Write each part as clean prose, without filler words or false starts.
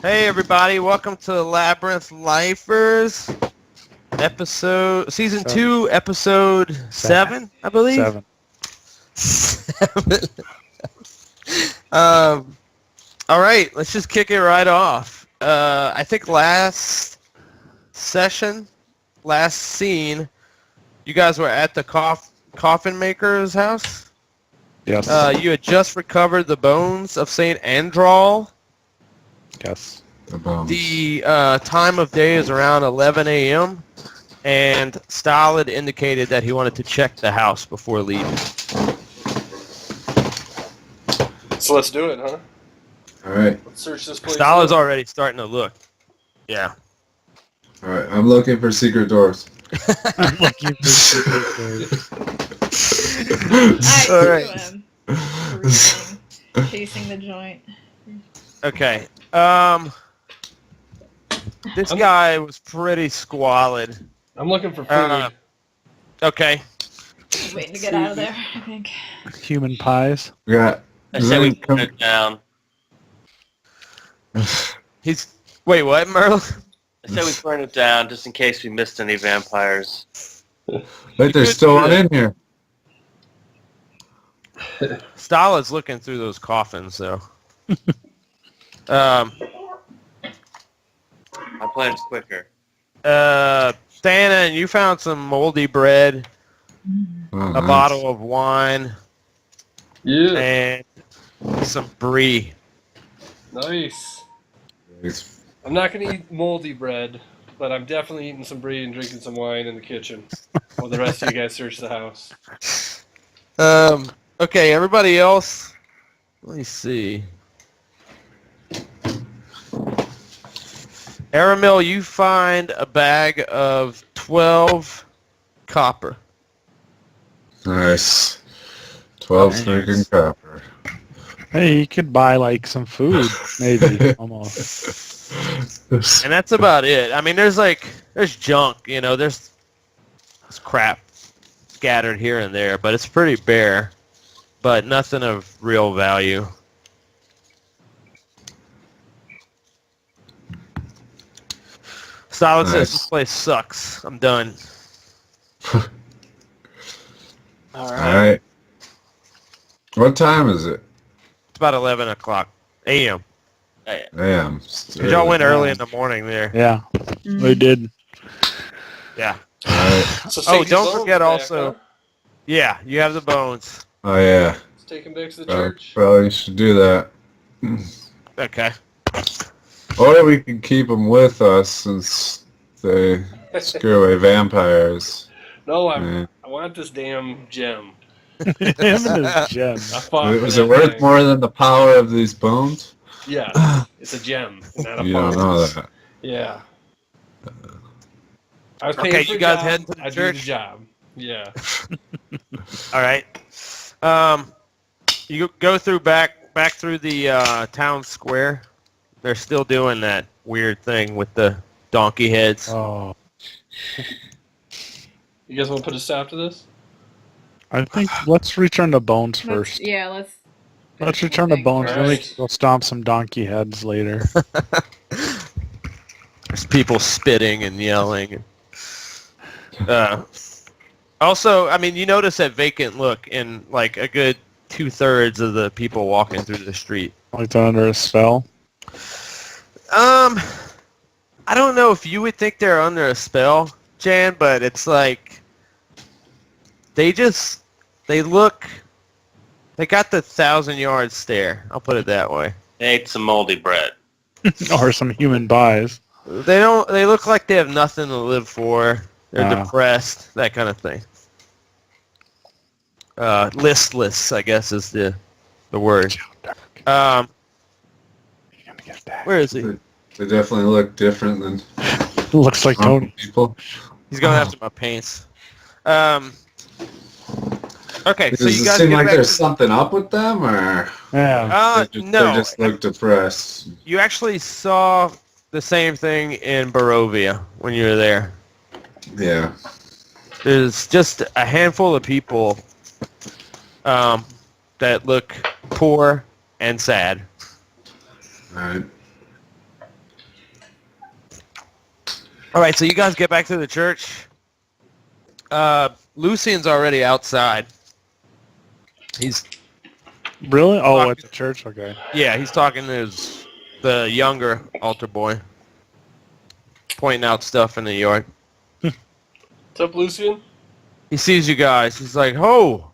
Hey everybody, welcome to Labyrinth Lifers, season 2, episode 7, I believe. 7. All right, let's just kick it right off. I think last scene, you guys were at the coffin maker's house. Yes. You had just recovered the bones of Saint Andral. Yes. The time of day is around 11 a.m. and Stahl had indicated that he wanted to check the house before leaving. So let's do it, huh? All right. Let's search this place. Stahl is already starting to look. Yeah. All right. I'm looking for secret doors. I'm looking for secret I All too right. am breathing, chasing the joint. Okay. This guy was pretty squalid. I'm looking for food. Okay. Waiting to get out of there, I think. human pies. Yeah. I say we put it down. Wait, what, Merle? I say we burn it down just in case we missed any vampires. Wait, there's still one in here. Stahl is looking through those coffins, though. My plan's quicker. Dana, you found some moldy bread, Oh, a nice. bottle of wine, Yeah. and some brie. Nice. Nice. I'm not going to eat moldy bread, but I'm definitely eating some brie and drinking some wine in the kitchen while the rest of you guys search the house. Okay, everybody else, let me see. Aramil, you find a bag of 12 copper. Nice. 12 Nice. freaking copper. Hey, you could buy like some food, maybe almost. And that's about it. I mean, there's junk, there's crap scattered here and there, but it's pretty bare, but nothing of real value. Solid says Nice. this place sucks. I'm done. All right. What time is it? It's about 11 o'clock a.m. Damn. Because y'all went early in the morning there. Yeah, we did. Yeah. All right. So Oh, take these don't bones forget back, also. huh? Yeah, you have the bones. Oh, yeah. Let's take them back to the church. Probably should do that. Okay. Or we can keep them with us since they scare away vampires. No, Yeah. I want this damn gem. Him and his gem. I fought for Was that it worth thing. more than the power of these bones? Yeah, it's a gem, not a You don't phone. know that. Yeah. I was paying Okay, for you a guys job, heading to the I do church? the job. Yeah. All right. You go through back through the town square. They're still doing that weird thing with the donkey heads. Oh, You guys want to put a stop to this? I think let's return to bones first. Let's Return to bones, then we Alright. can go stomp some donkey heads later. There's people spitting and yelling. Also, I mean, you notice that vacant look in like a good 2/3 of the people walking through the street. Like they're under a spell. I don't know if you would think they're under a spell, Jan, but it's like they got the 1,000-yard stare. I'll put it that way. They ate some moldy bread. Or some human pies. They don't. They look like they have nothing to live for. They're depressed, that kind of thing. Listless, I guess, is the word. Where is he? They definitely look different than Looks like normal Tony. people. He's going after my paints. Okay, so Does you it guys seem get like back there's to something up with them, or Yeah. no. they just look depressed? You actually saw the same thing in Barovia when you were there. Yeah. There's just a handful of people that look poor and sad. Alright. All right, so you guys get back to the church. Lucian's already outside. He's Really? Oh, at the church? Okay. he's talking to the younger altar boy, pointing out stuff in the yard. What's up, Lucian? He sees you guys. He's like, "Oh,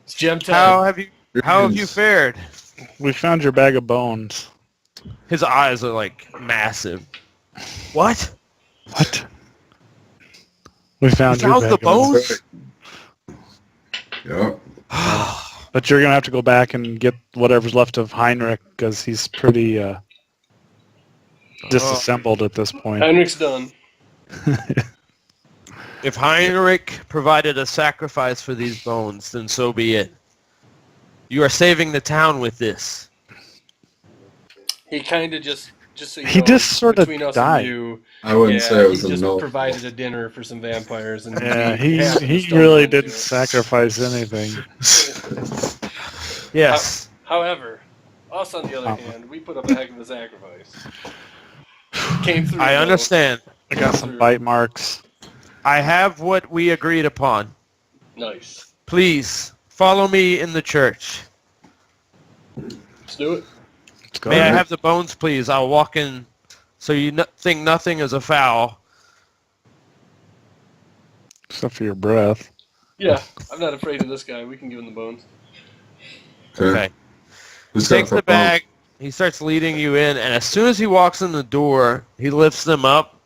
It's gem time. how have you fared?" We found your bag of bones. His eyes are like massive. What? What? We found You your found bag the of bones. bones? Yep. But you're going to have to go back and get whatever's left of Heinrich because he's pretty disassembled at this point. Heinrich's done. If Heinrich provided a sacrifice for these bones, then so be it. You are saving the town with this. He kind of just so you He know, just sort of between us died. and you, I wouldn't say it was he a just no. provided a dinner for some vampires. And Yeah, he he really didn't sacrifice anything. Yes. However, us on the other hand, we put up a heck of a sacrifice. Came through. I though. understand. I got some bite marks. I have what we agreed upon. Nice. Please, follow me in the church. Let's do it. Let's go. May I have the bones, please? I'll walk in so you think nothing is afoul. Except for your breath. Yeah, I'm not afraid of this guy. We can give him the bones. Okay. He Who's got takes the bag. He starts leading you in, and as soon as he walks in the door, he lifts them up.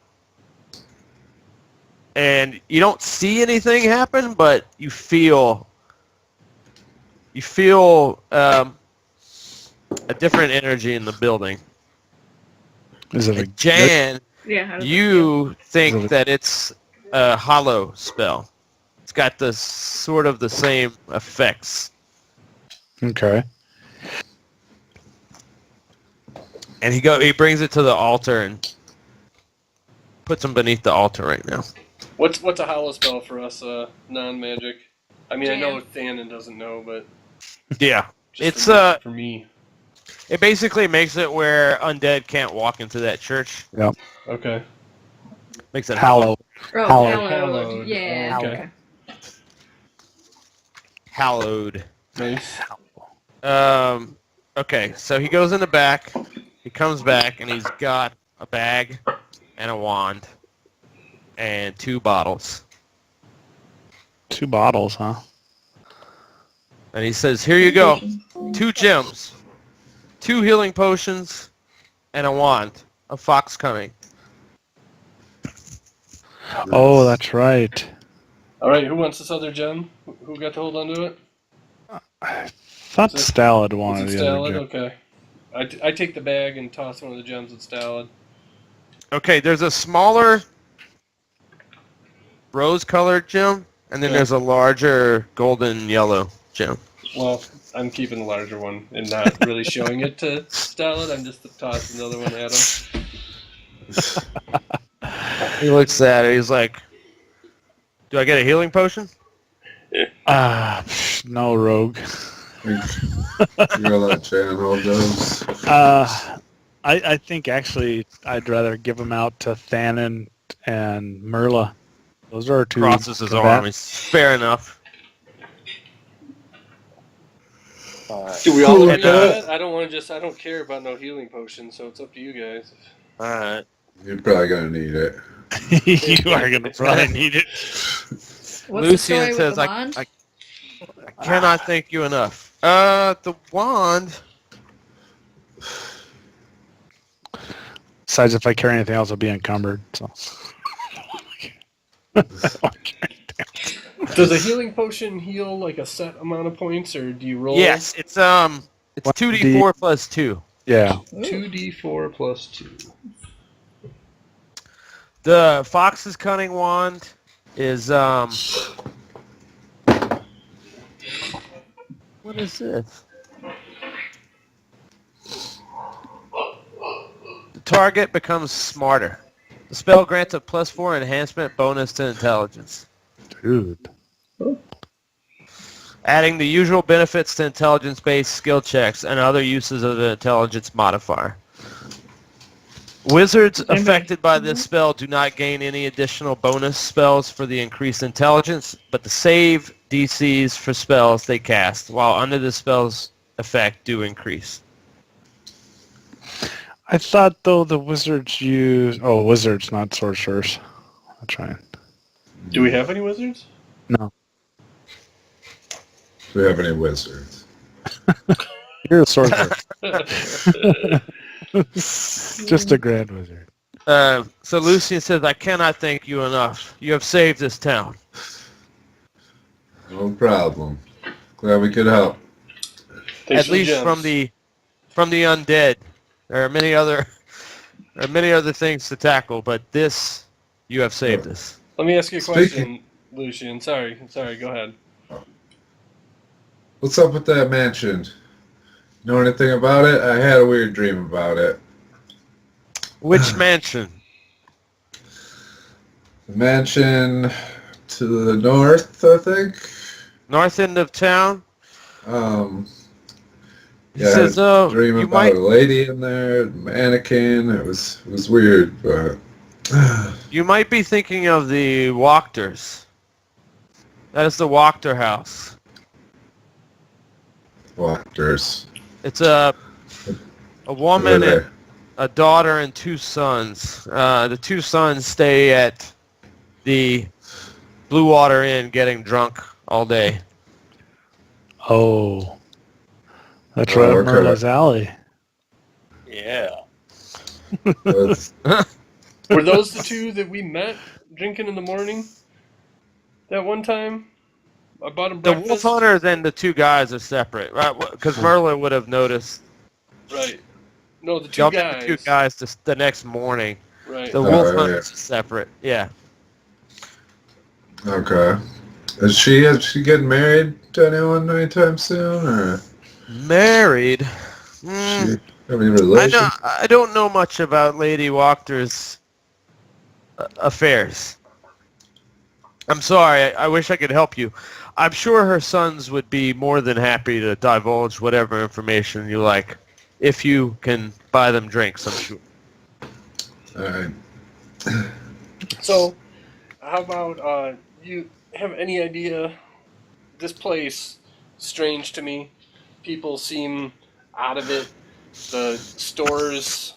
And you don't see anything happen, but you feel a different energy in the building. Is it a And Jan, Yeah. How does it you think that it's a hollow spell. It's got the sort of the same effects. Okay. And he brings it to the altar and puts them beneath the altar right now. What's a hollow spell for us, non-magic? I mean, I know Thanon doesn't know, but Yeah. just It's for me. it basically makes it where undead can't walk into that church. Okay. Makes it Hallowed. Oh, Hallowed. hallowed. Yeah. Okay. Okay. hallowed. Nice. Okay, so he goes in the back. He comes back and he's got a bag and a wand and 2 bottles. 2 bottles, huh? And he says, "Here you go. 2 gems, 2 healing potions, and a wand. A fox coming." Oh, that's right. All right. Who wants this other gem? Who got to hold on to it? I thought Is it- Stalid Is wanted it the other Stalin? gem. Okay. I take the bag and toss one of the gems at Stalin. Okay, there's a smaller rose-colored gem, and then Yeah. there's a larger golden yellow gem. Well, I'm keeping the larger one and not really showing it to Stalin. I'm just tossing another one at him. He looks at it. He's like, "Do I get a healing potion?" No, rogue. You're gonna let Jan hold those. I think actually I'd rather give them out to Thanon and Merla. Those are our 2. Crosses his combat- arm. He's fair enough. Do we all agree And, on that? I don't care about no healing potion, so it's up to you guys. Alright. You're probably gonna need it. You are going to probably need it. What's the Lucian story with says, the wand? I cannot thank you enough. The wand. Besides, if I carry anything else, I'll be encumbered. So. Does a healing potion heal like a set amount of points, or do you roll? Yes, it's 2d4 plus 2. Yeah. 2d4 plus 2. The Fox's Cunning Wand is what is this? The target becomes smarter. The spell grants a +4 enhancement bonus to intelligence, Dude. adding the usual benefits to intelligence-based skill checks and other uses of the intelligence modifier. Wizards affected by this spell do not gain any additional bonus spells for the increased intelligence, but the save DCs for spells they cast while under the spell's effect do increase. I thought, though, the wizards use... Oh, wizards, not sorcerers. I'll try it. Do we have any wizards? No. Do we have any wizards? You're a sorcerer. Just a grand wizard. So Lucian says, I cannot thank you enough. You have saved this town. No problem. Glad we could help. Thanks At for the least gems. from the undead. There are many other things to tackle, but this, you have saved us. Let me ask you a Speaking- question, Lucian. Sorry, go ahead. What's up with that mansion? Know anything about it? I had a weird dream about it. Which mansion? The mansion to the north, I think. North end of town? He Yeah, says, I had a dream you about might a lady in there, a mannequin. It was weird, but you might be thinking of the Wachters. That is the Wachter house. walkers. It's a woman, Where and a daughter, and 2 sons. The 2 sons stay at the Blue Water Inn getting drunk all day. Oh. That's Oh, right up okay. Merla's alley. Yeah. That's- Were those the 2 that we met drinking in the morning? That one time? I bought them The breakfast. Wolf Hunters and the 2 guys are separate, right? Because Merla would have noticed. Right. No, the 2 Y'all guys. met the 2 guys the next morning. Right. The Oh, Wolf yeah. Hunters is separate. Yeah. okay. Is she getting married to anyone anytime soon, or Married. she have any relation? I don't know much about Lady Wachter's affairs. I'm sorry. I wish I could help you. I'm sure her sons would be more than happy to divulge whatever information you like, if you can buy them drinks, I'm sure. All right. So, how about you have any idea? This place, strange to me. People seem out of it. The stores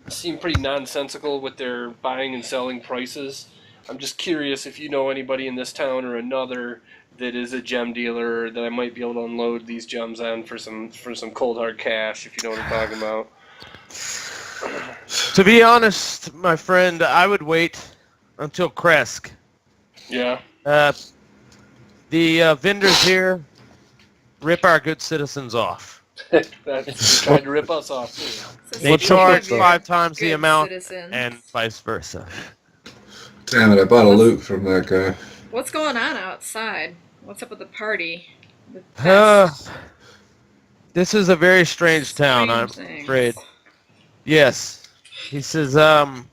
seem pretty nonsensical with their buying and selling prices. I'm just curious if you know anybody in this town or another that is a gem dealer that I might be able to unload these gems on for some cold hard cash, if you know what I'm talking about. To be honest, my friend, I would wait until Kresk. Yeah. The vendors here rip our good citizens off. That's tried to rip us off too. So They What's speaking up charge of your 5 times the good amount, citizens, and vice versa. Damn it! I bought a loot from that guy. what's going on outside? What's up with the party? The This is a very strange town, I'm things. afraid. Yes. He says, the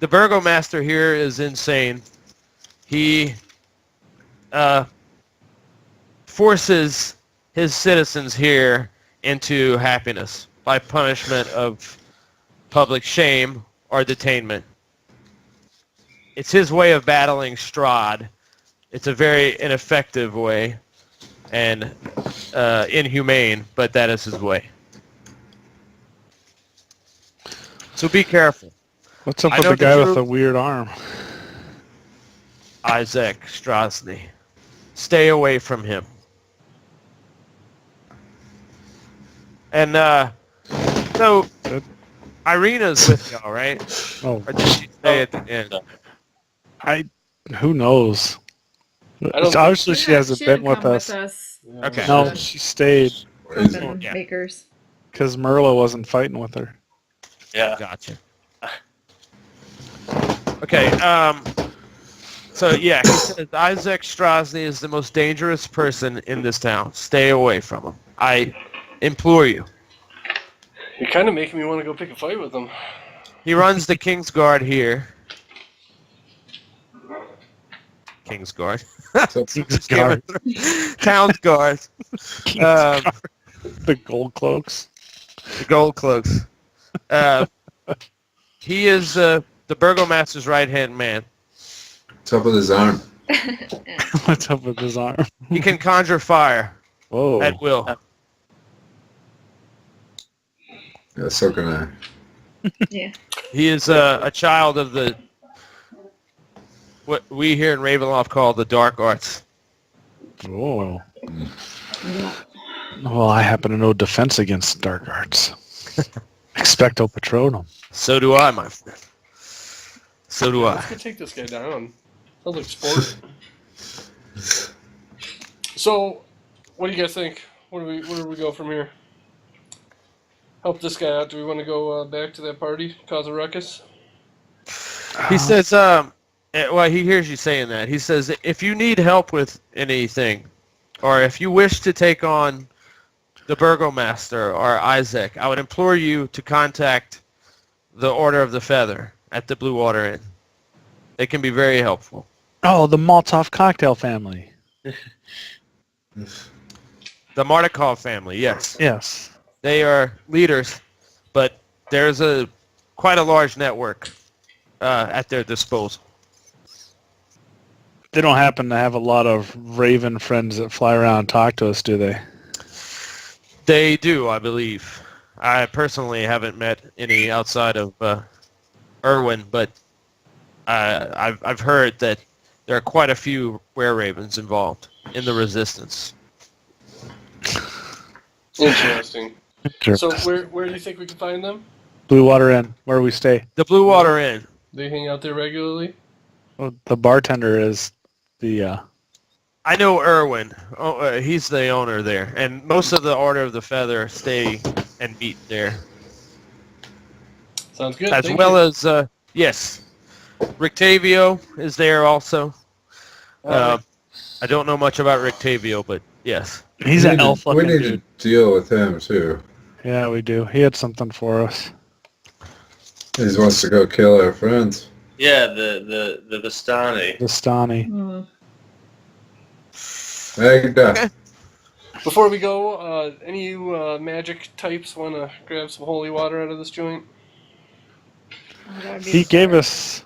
burgomaster here is insane. He forces his citizens here into happiness by punishment of public shame or detainment. It's his way of battling Strahd. It's a very ineffective way and inhumane, but that is his way. So be careful. What's up I with know the guy that with you- the weird arm? Isaac Strasny. Stay away from him. And so Irina's with y'all, right? Oh, Or did she stay at the end? who knows? I don't think Obviously, She she hasn't been didn't with come us. with us. Okay. No, The she stayed open Yeah. makers. because Merla wasn't fighting with her. Yeah. Gotcha. Okay. So yeah, he says Isaac Strasny is the most dangerous person in this town. Stay away from him. I implore you. You're kind of making me want to go pick a fight with them. He runs the King's Guard here. King's Guard. King's Guard. Town's Guard. King's Um, Guard. The gold cloaks. The gold cloaks. He is the burgomaster's right-hand man. What's up with his arm? What's up with his arm? He can conjure fire Whoa. at will. Yeah, so can I. Yeah. He is a child of what we here in Ravenloft call the dark arts. Whoa. Well, I happen to know defense against dark arts. Expecto Patronum. So do I, my friend. So do I. Let's go take this guy down. Sounds like sport. So, what do you guys think? Where do we go from here? Help this guy out. Do we want to go back to that party, cause a ruckus? He says, well, he hears you saying that. He says, if you need help with anything, or if you wish to take on the Burgomaster or Isaac, I would implore you to contact the Order of the Feather at the Blue Water Inn. They can be very helpful. Oh, the Molotov cocktail family. The Martikov family, yes. Yes. They are leaders, but there's quite a large network at their disposal. They don't happen to have a lot of raven friends that fly around and talk to us, do they? They do, I believe. I personally haven't met any outside of Irwin, but I've heard that there are quite a few were-ravens involved in the Resistance. Interesting. Sure. So, where do you think we can find them? Blue Water Inn, where we stay. The Blue Water Inn. They hang out there regularly? Well, the bartender is the... I know Irwin. He's the owner there, and most of the Order of the Feather stay and meet there, Sounds good. as Thank well you. as yes, Rictavio is there also. I don't know much about Rictavio, but yes. He's an elf We looking need dude. to deal with him, too. Yeah, we do. He had something for us. He just wants to go kill our friends. Yeah, the Vistani. Vistani. Mm. Magda. Before we go, any of you magic types want to grab some holy water out of this joint? Oh, that would be He gave smart. us...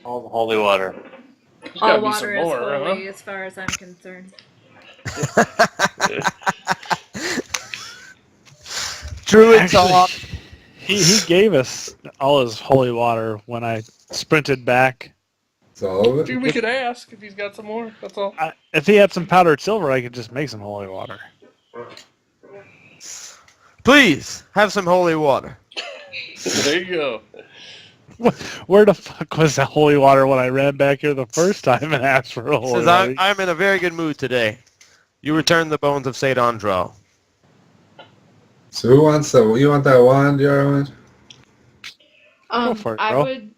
All the holy water. There's gotta All be water some is more, holy huh? as far as I'm concerned. Druids Actually, all he gave us all his holy water when I sprinted back. It's all of it? Dude, we could ask if he's got some more. That's all. If he had some powdered silver, I could just make some holy water. Please have some holy water. There you go. Where the fuck was that holy water when I ran back here the first time and asked for a holy Says water? I'm in a very good mood today. You return the bones of Saint Andral. So who wants that? You want that wand, Yarwin? for it, I girl. would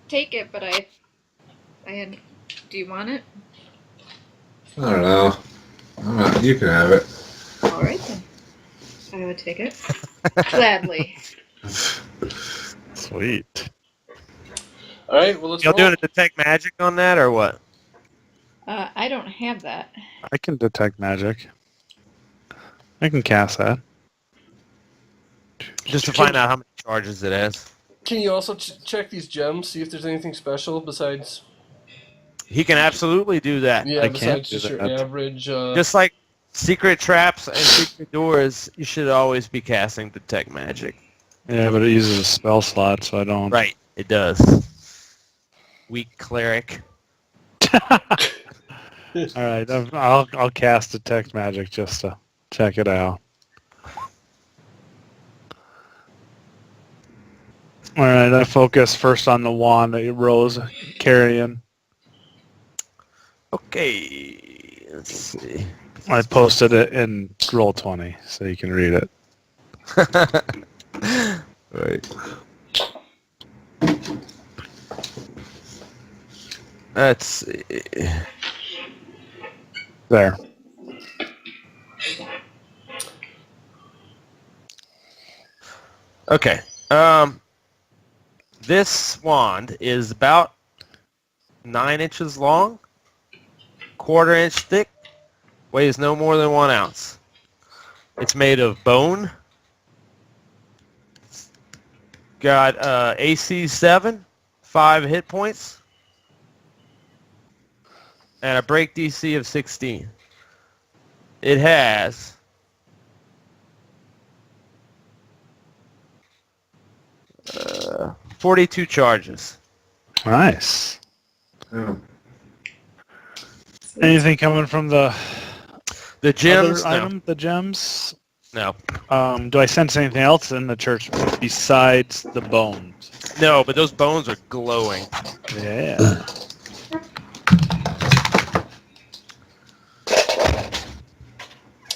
take it, but I had. Do you want it? I don't know. You can have it. All right then. I would take it gladly. Sweet. All right, well, let's Y'all roll. doing a detect magic on that or what? I don't have that. I can detect magic. I can cast that. Just to find out how many charges it has. Can you also check these gems, see if there's anything special besides... He can absolutely do that. Yeah, I can't besides do just your that. average... Just like secret traps and secret doors, you should always be casting detect magic. Yeah, but it uses a spell slot, so I don't. Right, it does. Weak cleric. All right, I'll cast detect magic just to check it out. All right, I focus first on the wand that Rose carrying. Okay, let's see. I posted it in Roll20 so you can read it. Right. Let's see. There. Okay. This wand is about 9 inches long, 1/4 inch thick, weighs no more than 1 ounce. It's made of bone. Got AC 7, 5 hit points, and a break DC of 16. It has 42 charges. Nice. Yeah. Anything coming from the The gems, other no. item, the gems? No. Do I sense anything else in the church besides the bones? No, but those bones are glowing. Yeah.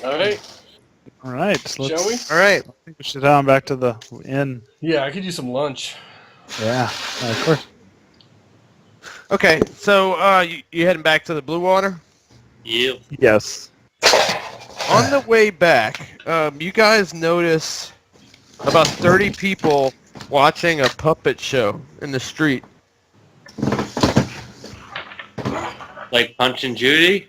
All right. All right. So Shall we? All right. I think we should head on back to the inn. Yeah, I could use some lunch. Yeah. Of course. Okay, so you heading back to the Blue Water? Yep. Yes. On the way back, you guys notice about 30 people watching a puppet show in the street. Like Punch and Judy?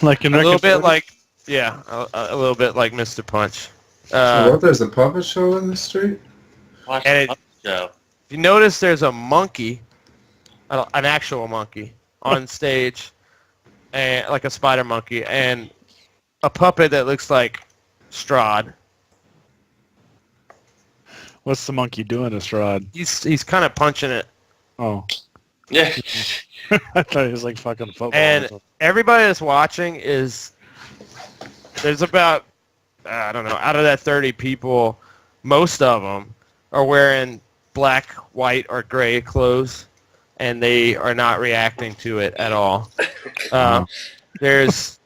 Like in A little Rick and bit Morty? like, yeah, a little bit like Mr. Punch. What? There's a puppet show in the street? Watch And the it- Puppet Show. If you notice, there's a monkey, an actual monkey, on stage, and like a spider monkey, and a puppet that looks like Strahd. What's the monkey doing to Strahd? He's kind of punching it. Oh. Yeah. I thought he was like fucking football. And or something. everybody that's watching there's about, I don't know, out of that 30 people, most of them are wearing black, white, or gray clothes, and they are not reacting to it at all. There's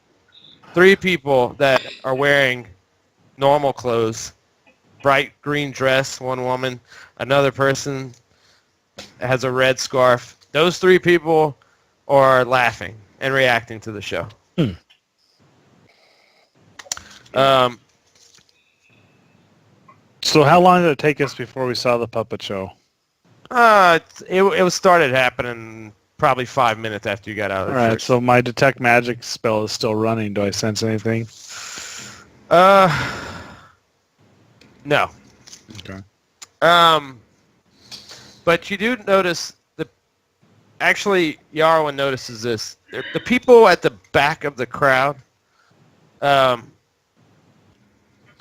3 people that are wearing normal clothes, bright green dress, one woman, another person has a red scarf. Those 3 people are laughing and reacting to the show. So how long did it take us before we saw the puppet show? It was started happening probably 5 minutes after you got out of All the right, church. so my detect magic spell is still running. Do I sense anything? No. Okay. But you do notice actually, Yarwin notices this. The people at the back of the crowd, a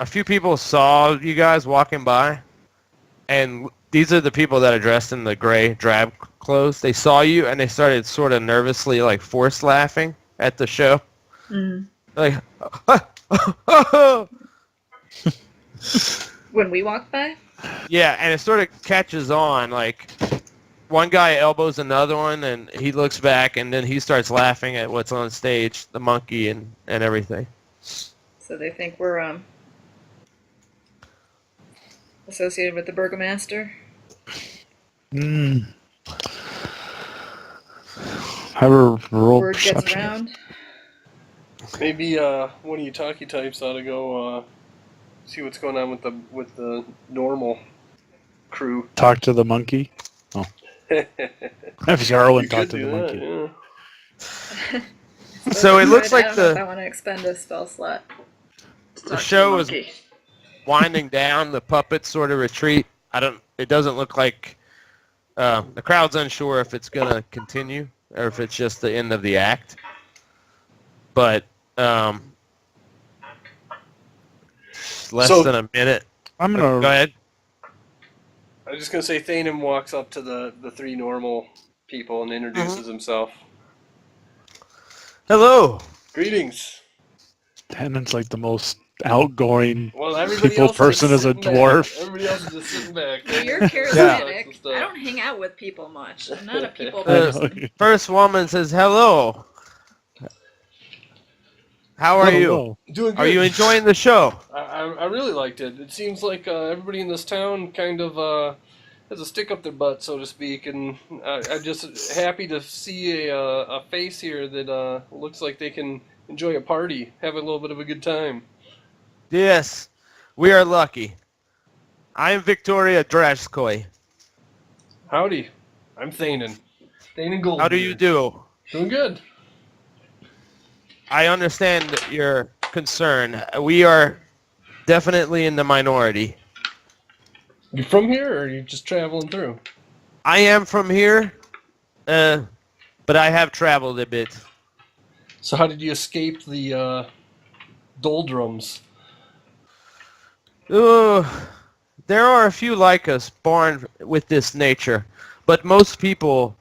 few people saw you guys walking by, and these are the people that are dressed in the gray drab clothes. They saw you, and they started sort of nervously, like, forced laughing at the show. Mm. Like, When we walk by? yeah, and it sort of catches on, like, one guy elbows another one, and he looks back, and then he starts laughing at what's on stage, the monkey and everything. So they think we're associated with the burgomaster? Have a roll Word gets perception. around? Maybe one of you talkie types ought to go see what's going on with the normal crew. Talk to the monkey. Oh. Have Jarwin You talk could to do the that, monkey. yeah. So it looks I like don't know if I want to expend a spell slot. to talk to show is monkey. winding down. The puppets sort of retreat. It doesn't look like the crowd's unsure if it's going to continue or if it's just the end of the act. But less So- than a minute. I'm Go gonna. ahead. I was just gonna say Thanem walks up to the 3 normal people and introduces himself. Hello. Greetings. Tannen's like the most outgoing Well, everybody people else person is a sitting back. dwarf. Everybody else is just sitting back. Well, you're charismatic. I don't hang out with people much. I'm not a people person. First woman says, hello. How are you? Hello. Doing good. Are you enjoying the show? I really liked it. It seems like everybody in this town kind of has a stick up their butt, so to speak, and I'm just happy to see a face here that looks like they can enjoy a party, have a little bit of a good time. Yes, we are lucky. I am Victoria Drashkoy. Howdy, I'm Thanen. Thanen Gold. How do you do? Doing good. I understand your concern. We are definitely in the minority. You from here, or are you just traveling through? I am from here, but I have traveled a bit. So how did you escape the doldrums? There are a few like us born with this nature, but most people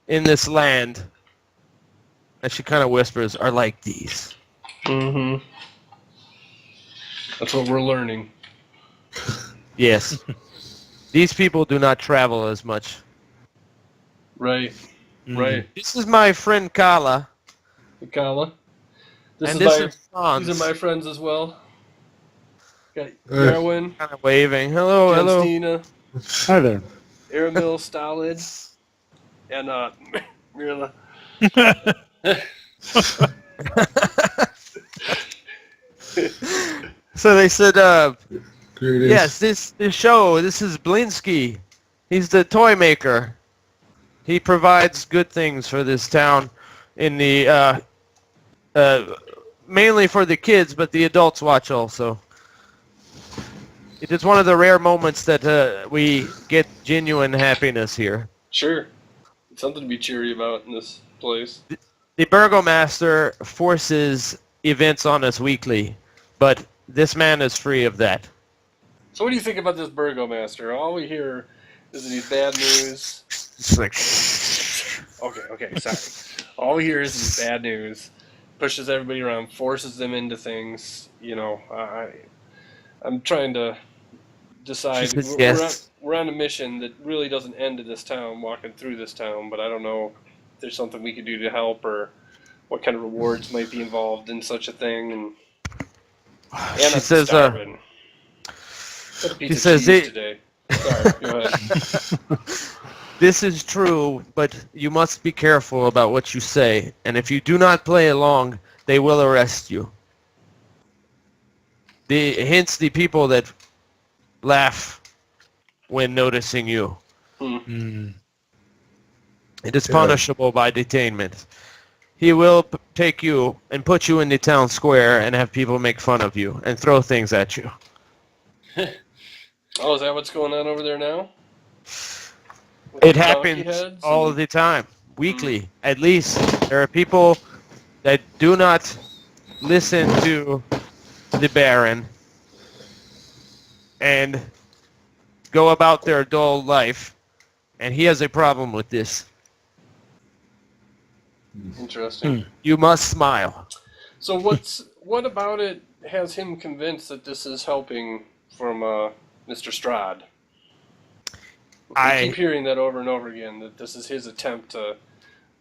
in this land, and she kind of whispers, are like these. Mm-hmm. That's what we're learning. Yes. These people do not travel as much. Right. Right. This is my friend Kala. Kala. This This is Franz. These are my friends as well. Got Yarwin, Kind of waving. Hello, hello. Janstina, Hi there. Aramil, Stalid, and Mirla. So they said, Greetings. yes, this show, this is Blinsky. He's the toy maker. He provides good things for this town in the, mainly for the kids, but the adults watch also. It is one of the rare moments that we get genuine happiness here. Sure. It's something to be cheery about in this place. The Burgomaster forces events on us weekly, but this man is free of that. So what do you think about this Burgomaster? All we hear is that he's bad news. It's like, Okay, sorry. All we hear is he's bad news. Pushes everybody around, forces them into things. You know, I'm trying to decide. She says yes. We're on a mission that really doesn't end in this town, walking through this town, but I don't know if there's something we could do to help or what kind of rewards might be involved in such a thing. And she I'm says, starving. Got a piece she of says cheese it- today. Sorry, go ahead. this is true, but you must be careful about what you say, and if you do not play along, they will arrest you. Hence the people that laugh when noticing you. Mm. It is punishable by detainment. He will take you and put you in the town square and have people make fun of you and throw things at you. Oh, is that what's going on over there now? With It the donkey happens heads all and- the time, weekly, at least. There are people that do not listen to the Baron and go about their dull life, and he has a problem with this. Interesting. You must smile. So what about it has him convinced that this is helping from Mr. Strahd? I keep hearing that over and over again, that this is his attempt to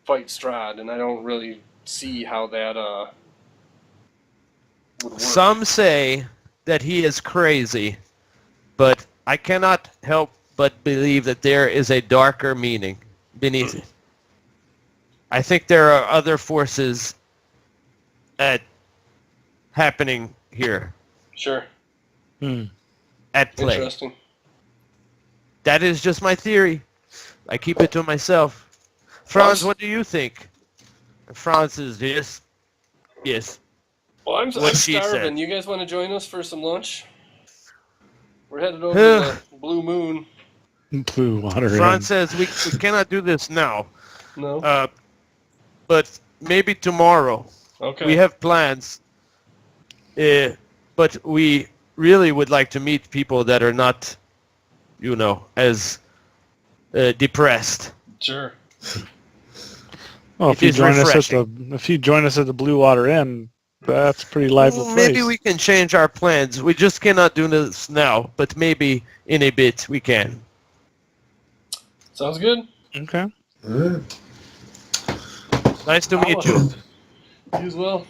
fight Strahd, and I don't really see how that would work. Some say that he is crazy, but I cannot help but believe that there is a darker meaning beneath it. I think there are other forces happening here Sure. at play. Interesting. That is just my theory. I keep it to myself. Franz, what do you think? Franz is yes. Well, I'm What she starving. said. You guys want to join us for some lunch? We're headed over to the Blue Moon. Blue water. Franz says we cannot do this now, No? but maybe tomorrow. Okay. We have plans, but we really would like to meet people that are not, as depressed. Sure. Well, It is refreshing. if you join us at the Blue Water Inn, That's a pretty lively Well, place. maybe we can change our plans. We just cannot do this now, but maybe in a bit we can. Sounds good. Okay. Alright. Nice to meet you. You as well.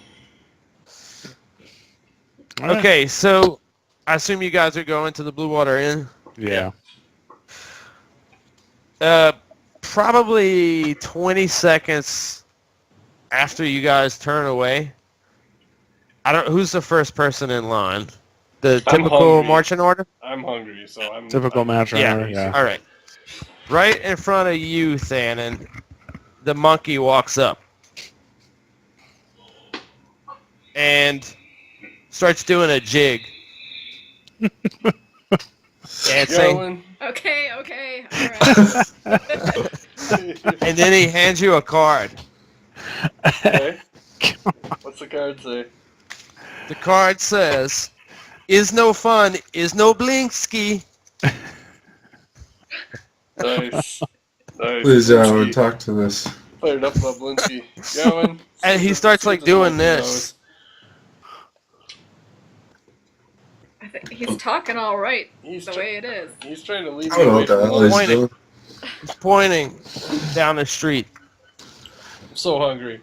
All right. Okay, so I assume you guys are going to the Blue Water Inn. Yeah. Probably 20 seconds after you guys turn away. Who's the first person in line? The I'm typical hungry. marching order? I'm hungry, so I'm Typical match Yeah. runner. Yeah. All right. Right in front of you, Thanon, the monkey walks up and starts doing a jig. Dancing. Going. Okay, alright. And then he hands you a card. Okay. What's the card say? The card says, "Is no fun, is no blinkski." Nice. Nice. Please, Alan, Blinsky. talk to this. Fired up about Blinsky. Going. And he See starts, what like, this doing monkey this. I think he's talking all right He's the try- way it is. He's trying to lead I me don't know away what the from hell the he's Pointing. doing. He's pointing down the street. I'm so hungry.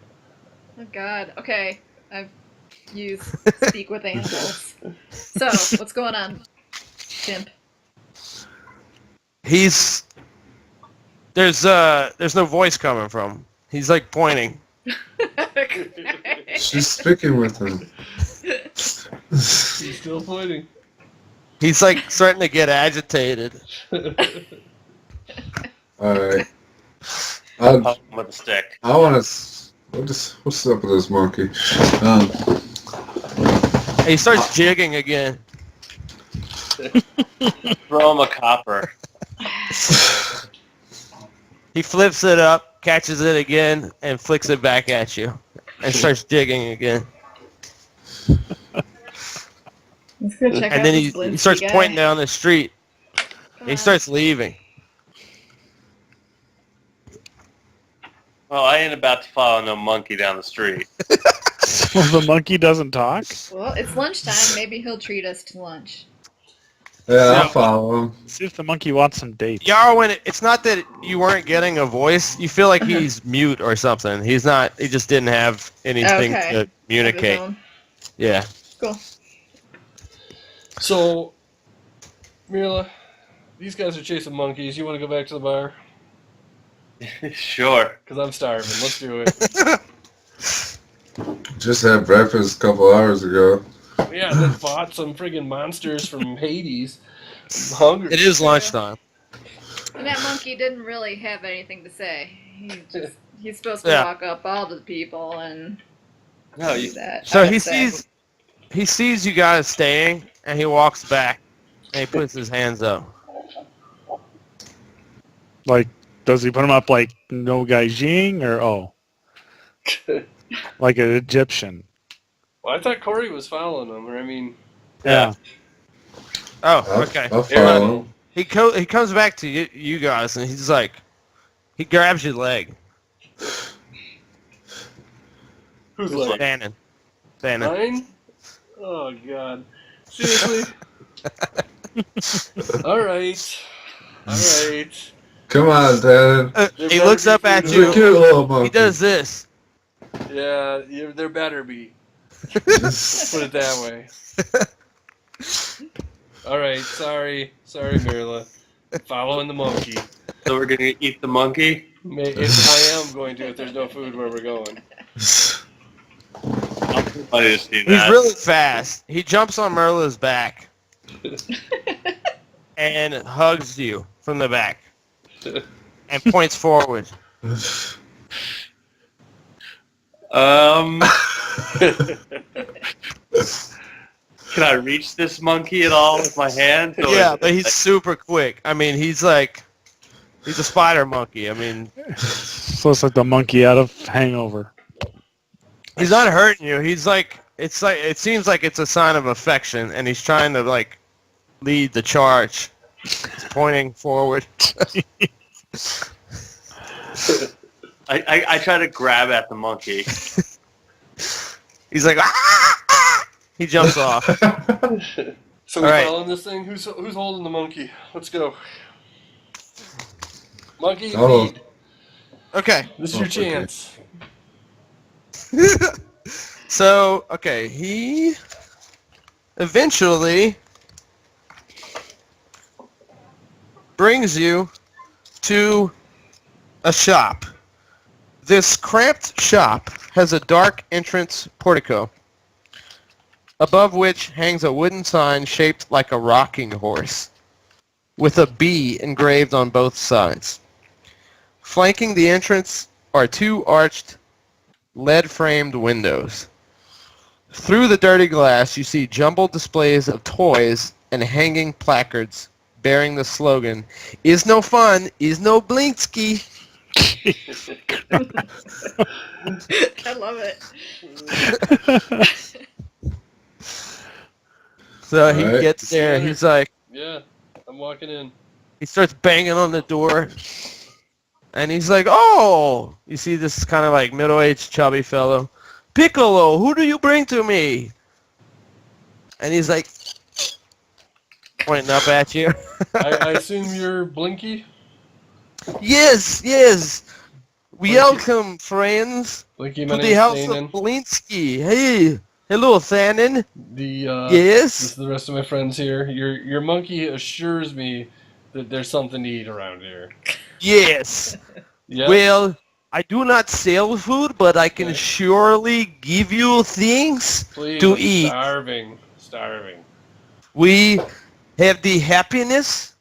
Oh god. Okay. I've used speak with animals. So, what's going on, chimp? There's no voice coming from him. He's like pointing. She's speaking with him. He's still pointing. He's like starting to get agitated. Alright. Poke him with a stick. I want to... What's up with this monkey? And he starts jigging again. Throw him a copper. He flips it up, catches it again, and flicks it back at you. And starts jigging again. Let's go check out And then this he Blinsky starts guy. pointing down the street. He starts leaving. Well, I ain't about to follow no monkey down the street. Well, the monkey doesn't talk. Well, it's lunchtime. Maybe he'll treat us to lunch. Yeah, I'll So- follow him. See if the monkey wants some dates. Yarwin, it's not that you weren't getting a voice. You feel like he's mute or something. He's not. He just didn't have anything Okay. to communicate. Of his own. Yeah. Cool. So, Mirla, these guys are chasing monkeys. You want to go back to the bar? Sure. Because I'm starving. Let's do it. Just had breakfast a couple hours ago. Yeah, and then fought some friggin' monsters from Hades. I'm hungry. It is lunchtime. And that monkey didn't really have anything to say. He's supposed to Yeah. walk up all to the people and No, do you, that. So I he would say. sees you guys staying, and he walks back, and he puts his hands up. Like, does he put him up like no Gaijing or like an Egyptian? Well, I thought Corey was following them, or I mean, Yeah. Oh, I'll, okay. I'll follow him. He comes back to you guys, and he's like, he grabs your leg. who's like Thanon. mine? Oh God, seriously? All right, all right. Come on, Dad. He looks up at He's a you. cute little monkey. He does this. Yeah, there better be. Put it that way. All right, sorry, Mirla. Following the monkey. so we're gonna eat the monkey? If I am going to, if there's no food where we're going. I just see He's that. really fast. He jumps on Merla's back and hugs you from the back and points forward. Can I reach this monkey at all with my hand? Or Yeah, is but it he's super quick. I mean, he's a spider monkey. I mean, So it's like the monkey out of Hangover. he's not hurting you. He's like, it seems like it's a sign of affection, and he's trying to like lead the charge. He's pointing forward. I try to grab at the monkey. He's like, ah, ah! He jumps off. So we All right. following this thing? Who's holding the monkey? Let's go. Monkey, Oh. lead. Okay. This is your Okay. chance. So, okay, he eventually brings you to a shop. This cramped shop has a dark entrance portico, above which hangs a wooden sign shaped like a rocking horse, with a B engraved on both sides. Flanking the entrance are two arched, lead-framed windows. Through the dirty glass, you see jumbled displays of toys and hanging placards bearing the slogan, "Is no fun, is no Blinsky." I love it. So he Alright. gets there, he's like, Yeah, I'm walking in. he starts banging on the door, and he's like, "Oh!" You see this kind of like middle-aged chubby fellow. "Piccolo, who do you bring to me?" And he's like, pointing up at you. I assume you're Blinky? Yes, yes. Welcome, friends, Blinky, to my the house name's of Thanon. Blinsky. Hey, hello, Thanon. This Yes. is the rest of my friends here. Your monkey assures me that there's something to eat around here. Yes. Yeah. Well, I do not sell food, but I can Okay. surely give you things Please, to I'm eat. Starving. We have the happiness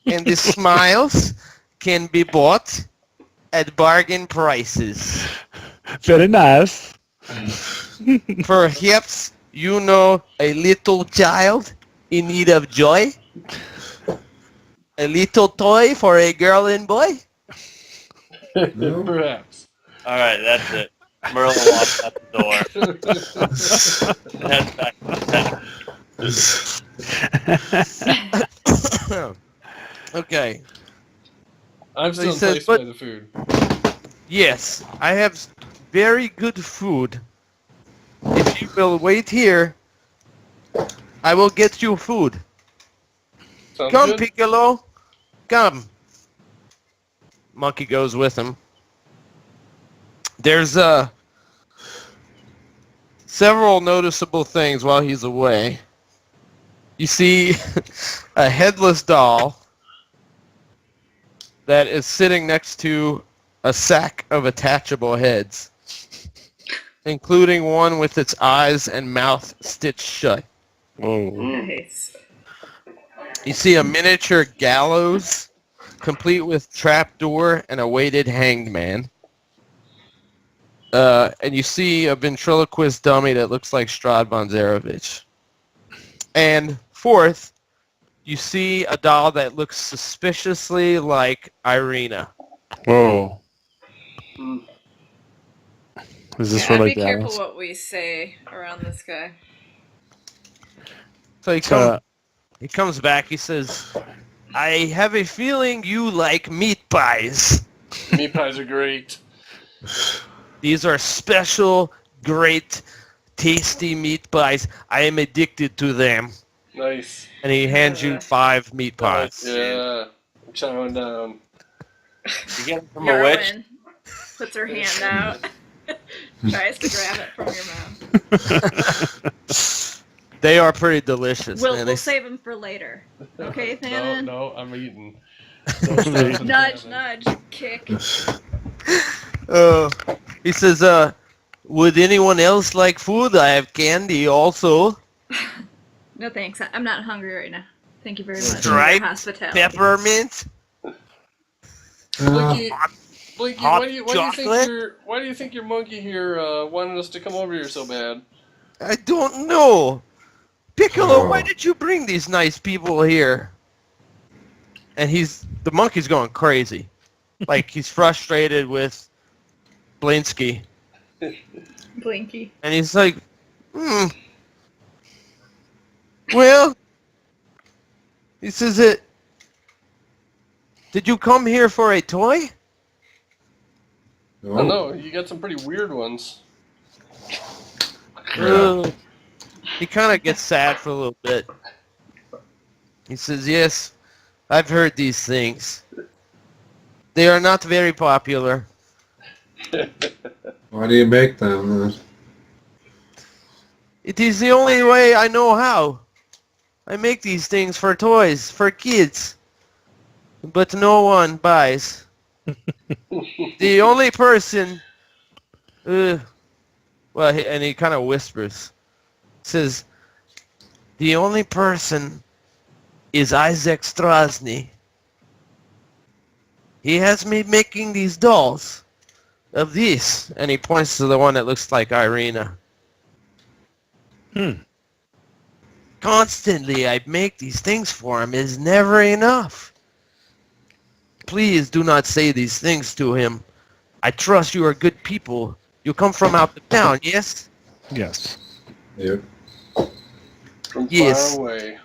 and the smiles can be bought at bargain prices. Very nice. Perhaps you know a little child in need of joy? A little toy for a girl and boy? No. Perhaps. All right, that's it. Merle walks out the door and heads back to the tent. Okay. I'm So still he says, enticed but- by the food. Yes, I have very good food. If you will wait here, I will get you food. Sounds Come, good? Piccolo. Come. Monkey goes with him. There's several noticeable things while he's away. You see a headless doll that is sitting next to a sack of attachable heads, including one with its eyes and mouth stitched shut. Whoa. Nice. You see a miniature gallows, complete with trapdoor and a weighted hanged man. And you see a ventriloquist dummy that looks like Strad Bonzarovich. And fourth, you see a doll that looks suspiciously like Irina. Whoa. Hmm. Is this Yeah, really be careful Dallas? what we say around this guy. So So, he comes back, he says, "I have a feeling you like meat pies. Meat pies are great. These are special, great, tasty meat pies. I am addicted to them." Nice. And he hands you 5 meat pies. Yeah. I'm chowing down. You get them from a witch? Yarwin puts her hand out, tries to grab it from your mouth. They are pretty delicious. We'll man. we'll save them for later. Okay, Thanon? No, I'm eating. Nudge, nudge, kick. He says, "Would anyone else like food? I have candy also. No thanks. I'm not hungry right now. Thank you very much for Striped your hospitality. Peppermint. Blinky, Blinky, hot why do you chocolate? think your monkey here wanted us to come over here so bad? I don't know. Piccolo, Oh. why did you bring these nice people here?" And the monkey's going crazy. Like, he's frustrated with Blinsky. Blinky. And he's like, well, he says did you come here for a toy? I don't know. You got some pretty weird ones. He kind of gets sad for a little bit. He says, yes, I've heard these things. They are not very popular. Why do you make them then? It is the only way I know how. I make these things for toys, for kids. But no one buys. The only person... and he kind of whispers. Says, the only person is Isaac Strasny. He has me making these dolls of this. And he points to the one that looks like Irina. Constantly I make these things for him. It is never enough. Please do not say these things to him. I trust you are good people. You come from out of town, yes? Yes. Yep. From Yes. far away.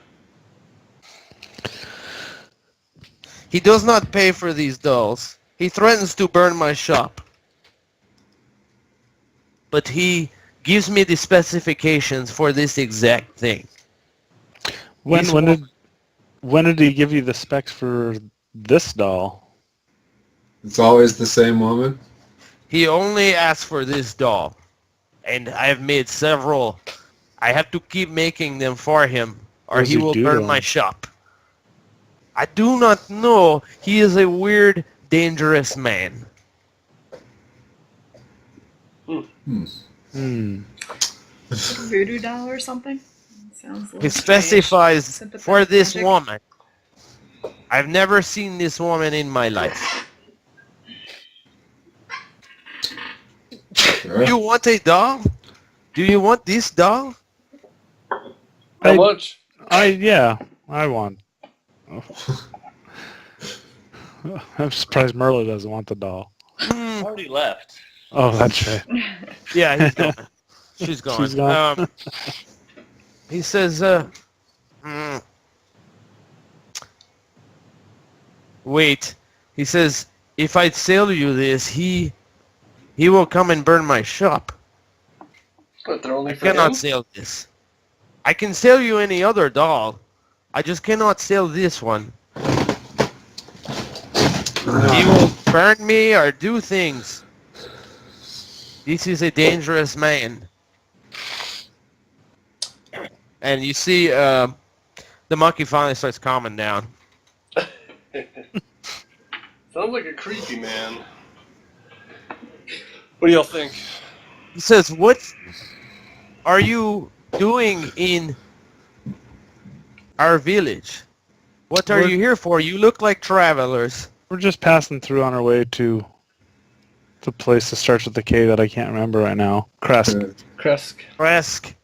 He does not pay for these dolls. He threatens to burn my shop. But he gives me the specifications for this exact thing. When He's when did he give you the specs for this doll? It's always the same woman? He only asks for this doll. And I have made several. I have to keep making them for him, or What does he he will do to burn them? my shop. I do not know. He is a weird, dangerous man. Voodoo doll or something? Sounds a little He strange. specifies Sympathetic for this magic. woman. I've never seen this woman in my life. Sure. You want a doll? Do you want this doll? How much? I want. I'm surprised Merla doesn't want the doll. Already left. Oh, that's right. Yeah, he's gone. She's gone. She's gone. He says, wait. He says, if I sell you this, he will come and burn my shop. But they're only I for cannot him? sell this. I can sell you any other doll. I just cannot sell this one. He will burn me or do things. This is a dangerous man. And you see, the monkey finally starts calming down. Sounds like a creepy man. What do y'all think? He says, what are you doing in our village? What are you here for? You look like travelers. We're just passing through on our way to the place that starts with the K that I can't remember right now. Kresk. Kresk. Kresk.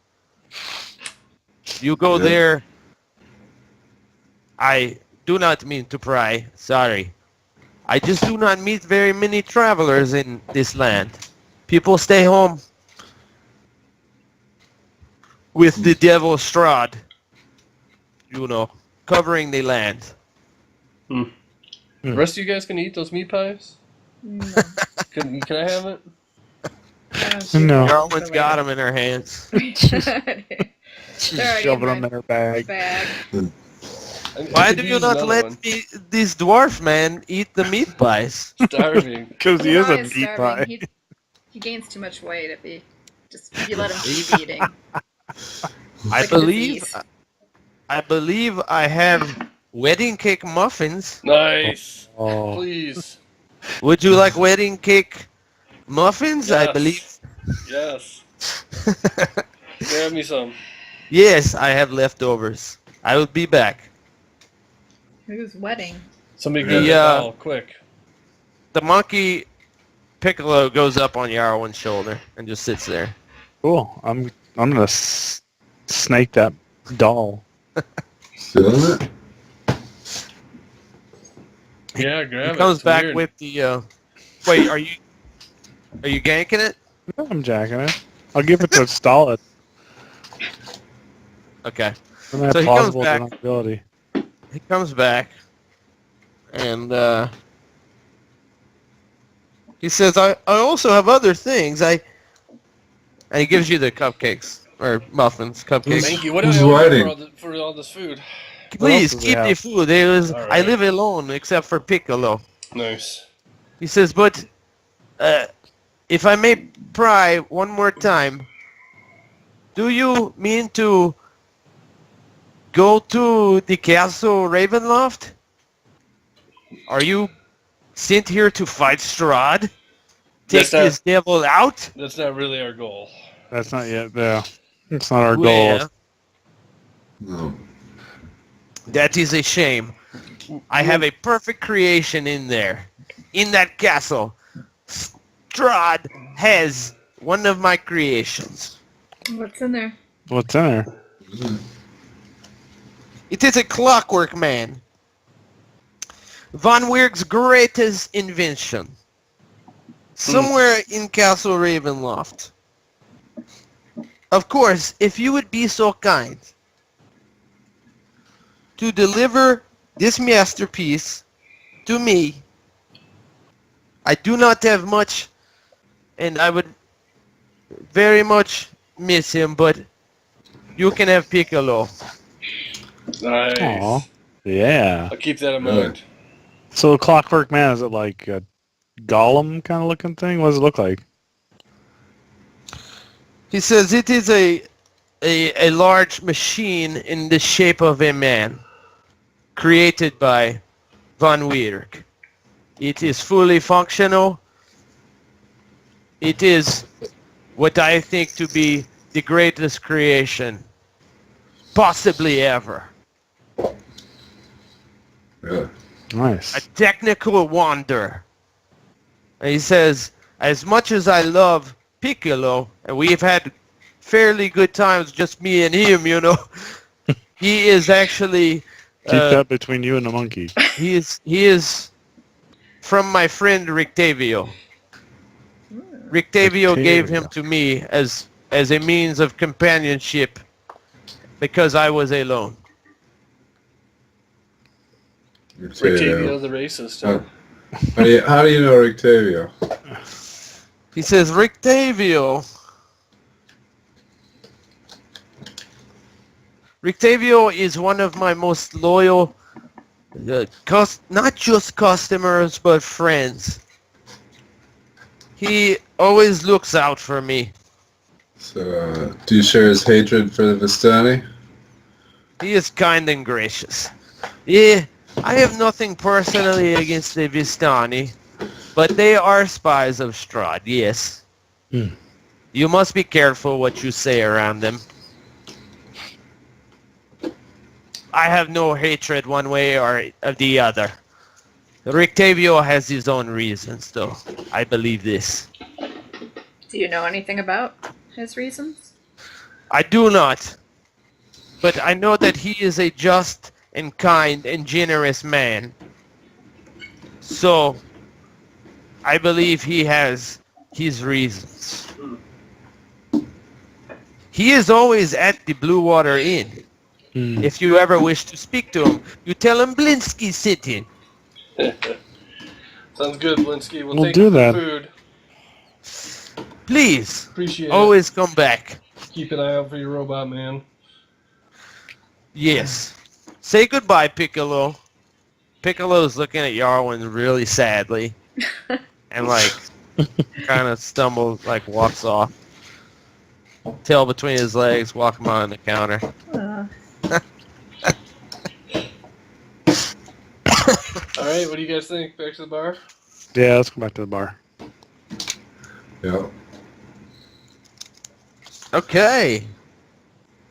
You go Yeah. there. I do not mean to pry. Sorry. I just do not meet very many travelers in this land. People stay home with the devil Strahd, you know, covering the land. The rest of you guys can eat those meat pies? No. Can I have it? No. Yarwin's got them in her hands. She's They're already shoving in them in her bag. bag. Why could do you use not another let one. me, this dwarf man eat the meat pies? Starving. Because he You is know a he's meat starving. pie. He gains too much weight if you let him keep eating. I like a believe disease. I believe I have wedding cake muffins. Nice. Oh. Please. Would you like wedding cake muffins? I Yes. believe. Yes. Grab me some. Yes, I have leftovers. I will be back. Whose wedding? Somebody grab Yeah. the towel, quick. The monkey Piccolo goes up on Yarwin's shoulder and just sits there. Cool. I'm gonna snake that doll. Feeling it? Yeah, grab it. He comes It's back weird. with the. Wait, are you ganking it? No, I'm jacking it. I'll give it to Stalin. Okay. I'm gonna So have he comes plausible back. deniability. He comes back, and he says, "I also have other things. I And he gives you the cupcakes. Or muffins, cupcakes. Thank you. What do Who's I owe you writing? for all this food? Please, else does he keep the have? food. All I right. live alone, except for Piccolo. Nice. He says, but if I may pry one more time, do you mean to go to the castle Ravenloft? Are you sent here to fight Strahd? Take That's not- this devil out? That's not really our goal. That's not yet. Yeah, it's not our goal. Well, No. that is a shame. I have a perfect creation in there. In that castle. Strahd has one of my creations. What's in there? What's in there? It is a clockwork man. Von Weirg's greatest invention. Somewhere in Castle Ravenloft. Of course, if you would be so kind to deliver this masterpiece to me. I do not have much, and I would very much miss him, but you can have Piccolo. Nice. Aw. Yeah. I'll keep that in Good. mind. So Clockwork Man, is it like a golem kind of looking thing? What does it look like? He says it is a large machine in the shape of a man, created by Von Weirg. It is fully functional. It is what I think to be the greatest creation possibly ever. Yeah. Nice. A technical wonder. And he says, as much as I love Piccolo, and we've had fairly good times, just me and him, you know, he is actually... Keep that between you and the monkey. He is from my friend Rictavio. Rictavio gave him to me as a means of companionship because I was alone. Rictavio the racist. Huh? How do you know Rictavio? He says, Rictavio is one of my most loyal, not just customers, but friends. He always looks out for me. So, do you share his hatred for the Vistani? He is kind and gracious. Yeah, I have nothing personally against the Vistani, but they are spies of Strahd, yes. You must be careful what you say around them. I have no hatred one way or the other. Rictavio has his own reasons, though. I believe this. Do you know anything about his reasons? I do not. But I know that he is a just and kind and generous man. So, I believe he has his reasons. He is always at the Blue Water Inn. If you ever wish to speak to him, you tell him Blinsky's sitting. Sounds good, Blinsky. We'll We'll take do you for that. food. Please, Appreciate always come back. it. Keep an eye out for your robot, man. Yes. Say goodbye, Piccolo. Piccolo's looking at Yarwin really sadly. And kind of stumbles, walks off. Tail between his legs, walking on the counter. All right, what do you guys think? Back to the bar? Yeah, let's go back to the bar. Yeah. Okay.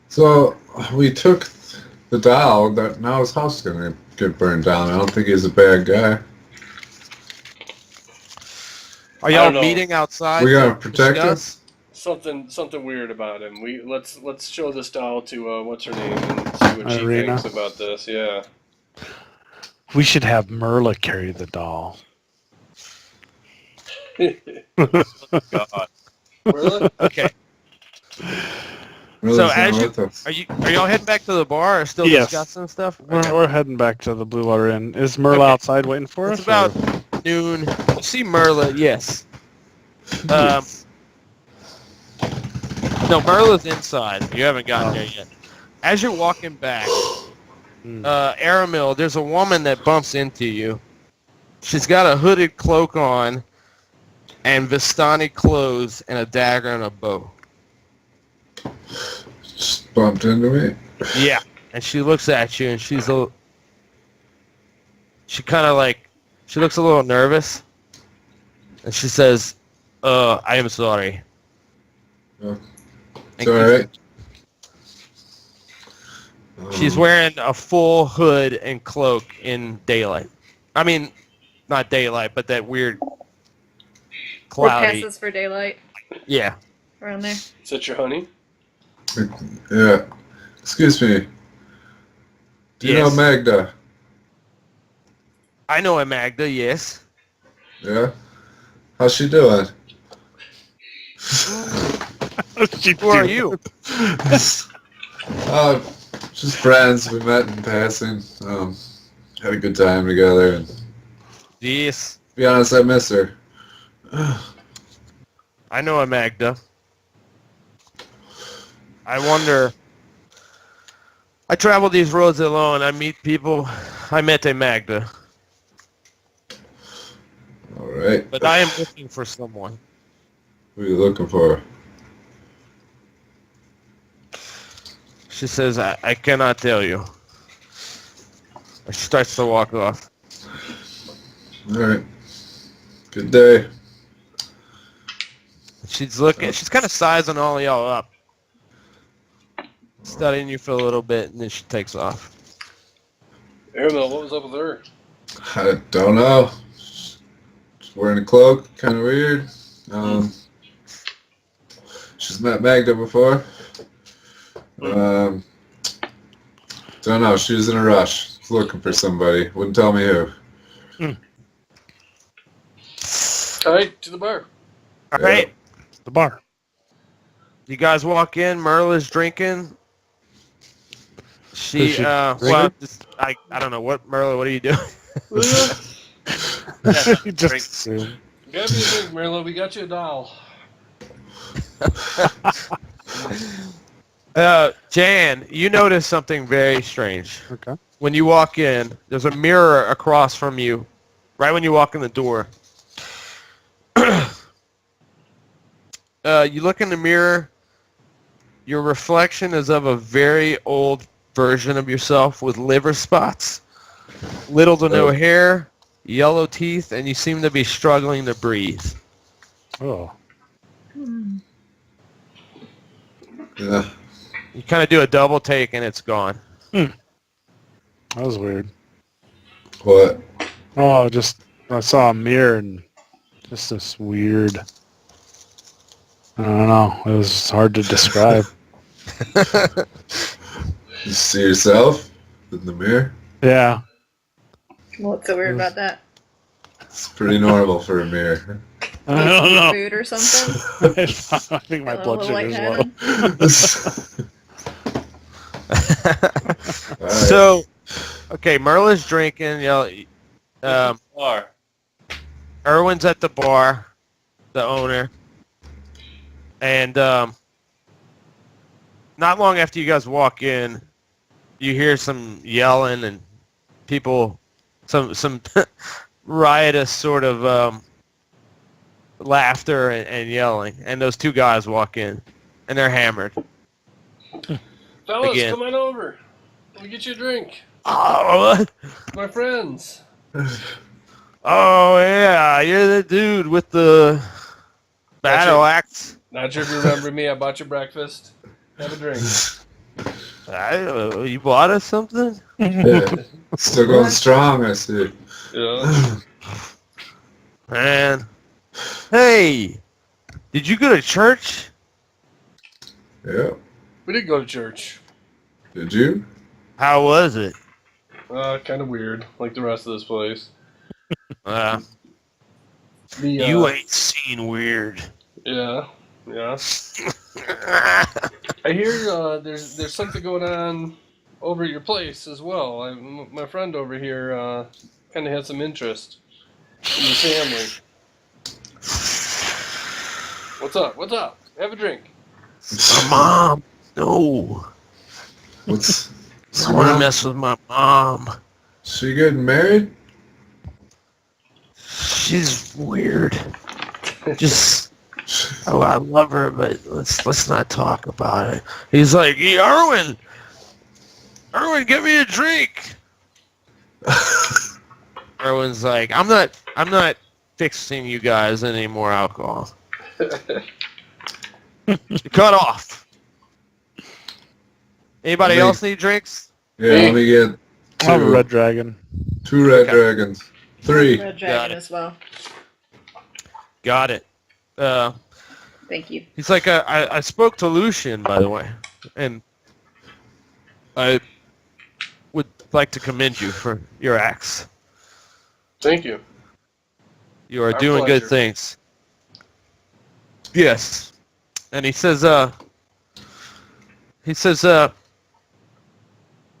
So, we took the doll, that now his house is going to get burned down. I don't think he's a bad guy. Are I y'all don't know. meeting outside? We gotta to protect him? discuss? Something weird about him. Let's show this doll to what's her name and see what she Irina? thinks about this. Yeah. We should have Merla carry the doll. God. Really? Okay. Really, So he's as not you with us. are y'all heading back to the bar or still Yes. discussing stuff? We're heading back to the Blue Water Inn. Is Merla Okay. outside waiting for It's us? about or- noon. You see Merla, yes. No, Merla's inside. You haven't gotten there yet. As you're walking back, Aramil, there's a woman that bumps into you. She's got a hooded cloak on and Vistani clothes and a dagger and a bow. Just bumped into me. Yeah. And she looks at you and she looks a little nervous. And she says, I am sorry. It's alright. She's wearing a full hood and cloak in daylight. I mean, not daylight, but that weird What cloudy. passes for daylight Yeah. around there? Is that your honey? Yeah. Excuse me. Do you know Yes. Magda? I know a Magda, yes. Yeah? How's she doing? Who are you? Just friends. We met in passing. Had a good time together. And Yes. to be honest, I miss her. I know a Magda. I wonder... I travel these roads alone. I meet people. I met a Magda. Alright. But I am looking for someone. Who are you looking for? She says, I cannot tell you. She starts to walk off. Alright. Good day. She's looking. She's kind of sizing all y'all up. Studying you for a little bit, and then she takes off. Aramil, what was up with her? I don't know. She's wearing a cloak. Kind of weird. She's met Magda before. Don't know. She was in a rush. Was looking for somebody. Wouldn't tell me who. Alright, to the bar. All right. The bar. You guys walk in. Merla's drinking. Does she Well, I don't know. Merla, what are you doing? You just assume. Grab me a drink, Merla. We got you a doll. Jan, you notice something very strange. Okay. When you walk in, there's a mirror across from you, right when you walk in the door. You look in the mirror. Your reflection is of a very old version of yourself with liver spots, little to no hair, yellow teeth, and you seem to be struggling to breathe. Oh. Yeah. You kind of do a double take and it's gone. That was weird. What? Oh, I saw a mirror and just this weird. I don't know. It was hard to describe. You see yourself in the mirror? Yeah. What's so weird about that? It's pretty normal for a mirror. I don't know. Food or something? I think my A blood little sugar's low. lightheaded? Alright. So, okay, Merla's drinking. Bar. Erwin's at the bar, the owner. And not long after you guys walk in, you hear some yelling and people, some riotous sort of laughter and yelling. And those two guys walk in, and they're hammered. Fellas, Again. come on over. Let me get you a drink. Oh, what? My friends. Oh yeah, you're the dude with the battle axe. Not sure if you remember me. I bought you breakfast. Have a drink. You bought us something? Yeah. Still going strong, I see. Yeah. Man. Hey, did you go to church? Yeah. We did go to church. Did you? How was it? Kind of weird, like the rest of this place. Uh, The, you ain't seen weird. Yeah. Yeah. I hear there's something going on over at your place as well. My friend over here kind of had some interest in the family. What's up? What's up? Have a drink. My mom. No. What's I don't want to mess with my mom. she getting married? She's weird. Just, oh, I love her, but let's not talk about it. He's like, hey, Erwin, get me a drink. Erwin's like, I'm not fixing you guys any more alcohol. Cut off. Anybody else need drinks? Yeah, let me get I have a red dragon. 2 red dragons. 3. Red Got dragon it. as well. Got it. Thank you. He's like, I spoke to Lucian, by the way, and I would like to commend you for your acts. Thank you. You are Our doing good pleasure. things. Yes. And he says,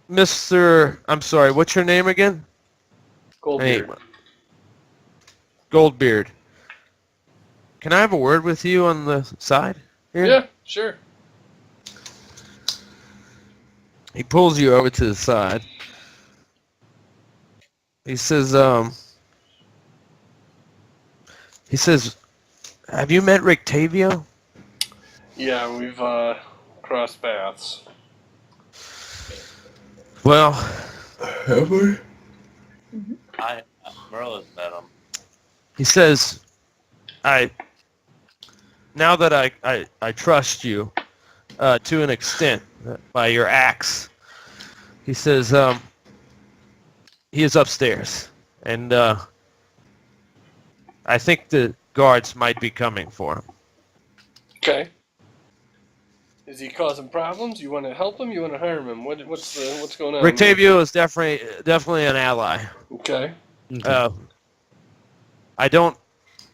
Mr. I'm sorry, what's your name again? Goldbeard. Hey, Goldbeard. Can I have a word with you on the side here? Yeah, sure. He pulls you over to the side. He says, have you met Rictavio? Yeah, we've crossed paths. Well, Have we? Merlin's met him. he says, now that I trust you to an extent by your acts, he says, he is upstairs, and I think the guards might be coming for him. Okay. Is he causing problems? You want to help him? You want to harm him? What's going on? Rictavio is definitely an ally. Okay. I don't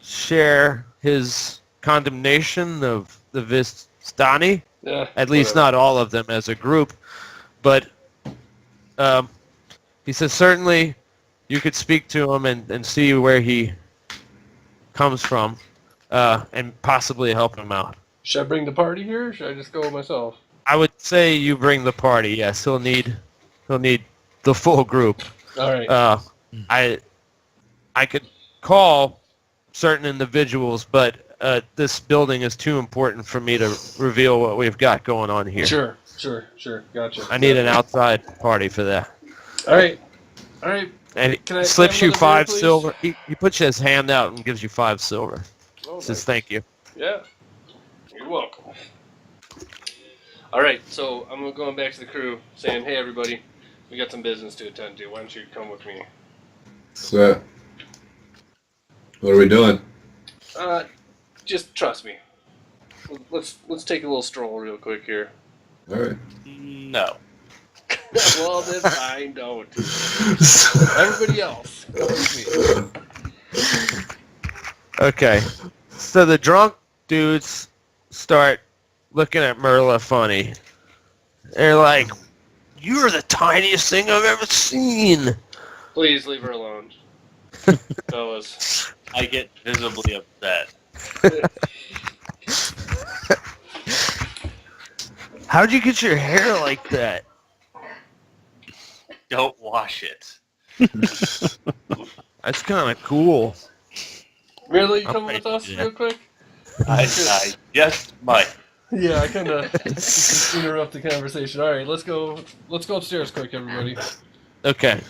share his condemnation of the Vistani, Yeah. at least whatever. not all of them as a group, but he says certainly you could speak to him and see where he comes from and possibly help him out. Should I bring the party here, or should I just go myself? I would say you bring the party. Yes, he'll need the full group. All right. I could call certain individuals, but this building is too important for me to reveal what we've got going on here. Sure. Gotcha. I need an outside party for that. All right. And Can I he slips have you another 5 beer, please? silver. He puts his hand out and gives you 5 silver. Oh, Says nice. thank you. Yeah. You're welcome. All right. So I'm going back to the crew, saying, "Hey, everybody, we got some business to attend to. Why don't you come with me?" So, what are we doing? Just trust me. Let's take a little stroll real quick here. All right. No. Well, then I don't. Everybody else, come with me. Okay. So the drunk dudes start looking at Merla funny. They're like, "You're the tiniest thing I've ever seen." Please leave her alone, fellas. I get visibly upset. How'd you get your hair like that? Don't wash it. That's kind of cool. Really, you I'm coming with ready us to do real quick? I just might. Yeah, I kind of interrupt the conversation. All right, let's go upstairs quick, everybody. Okay.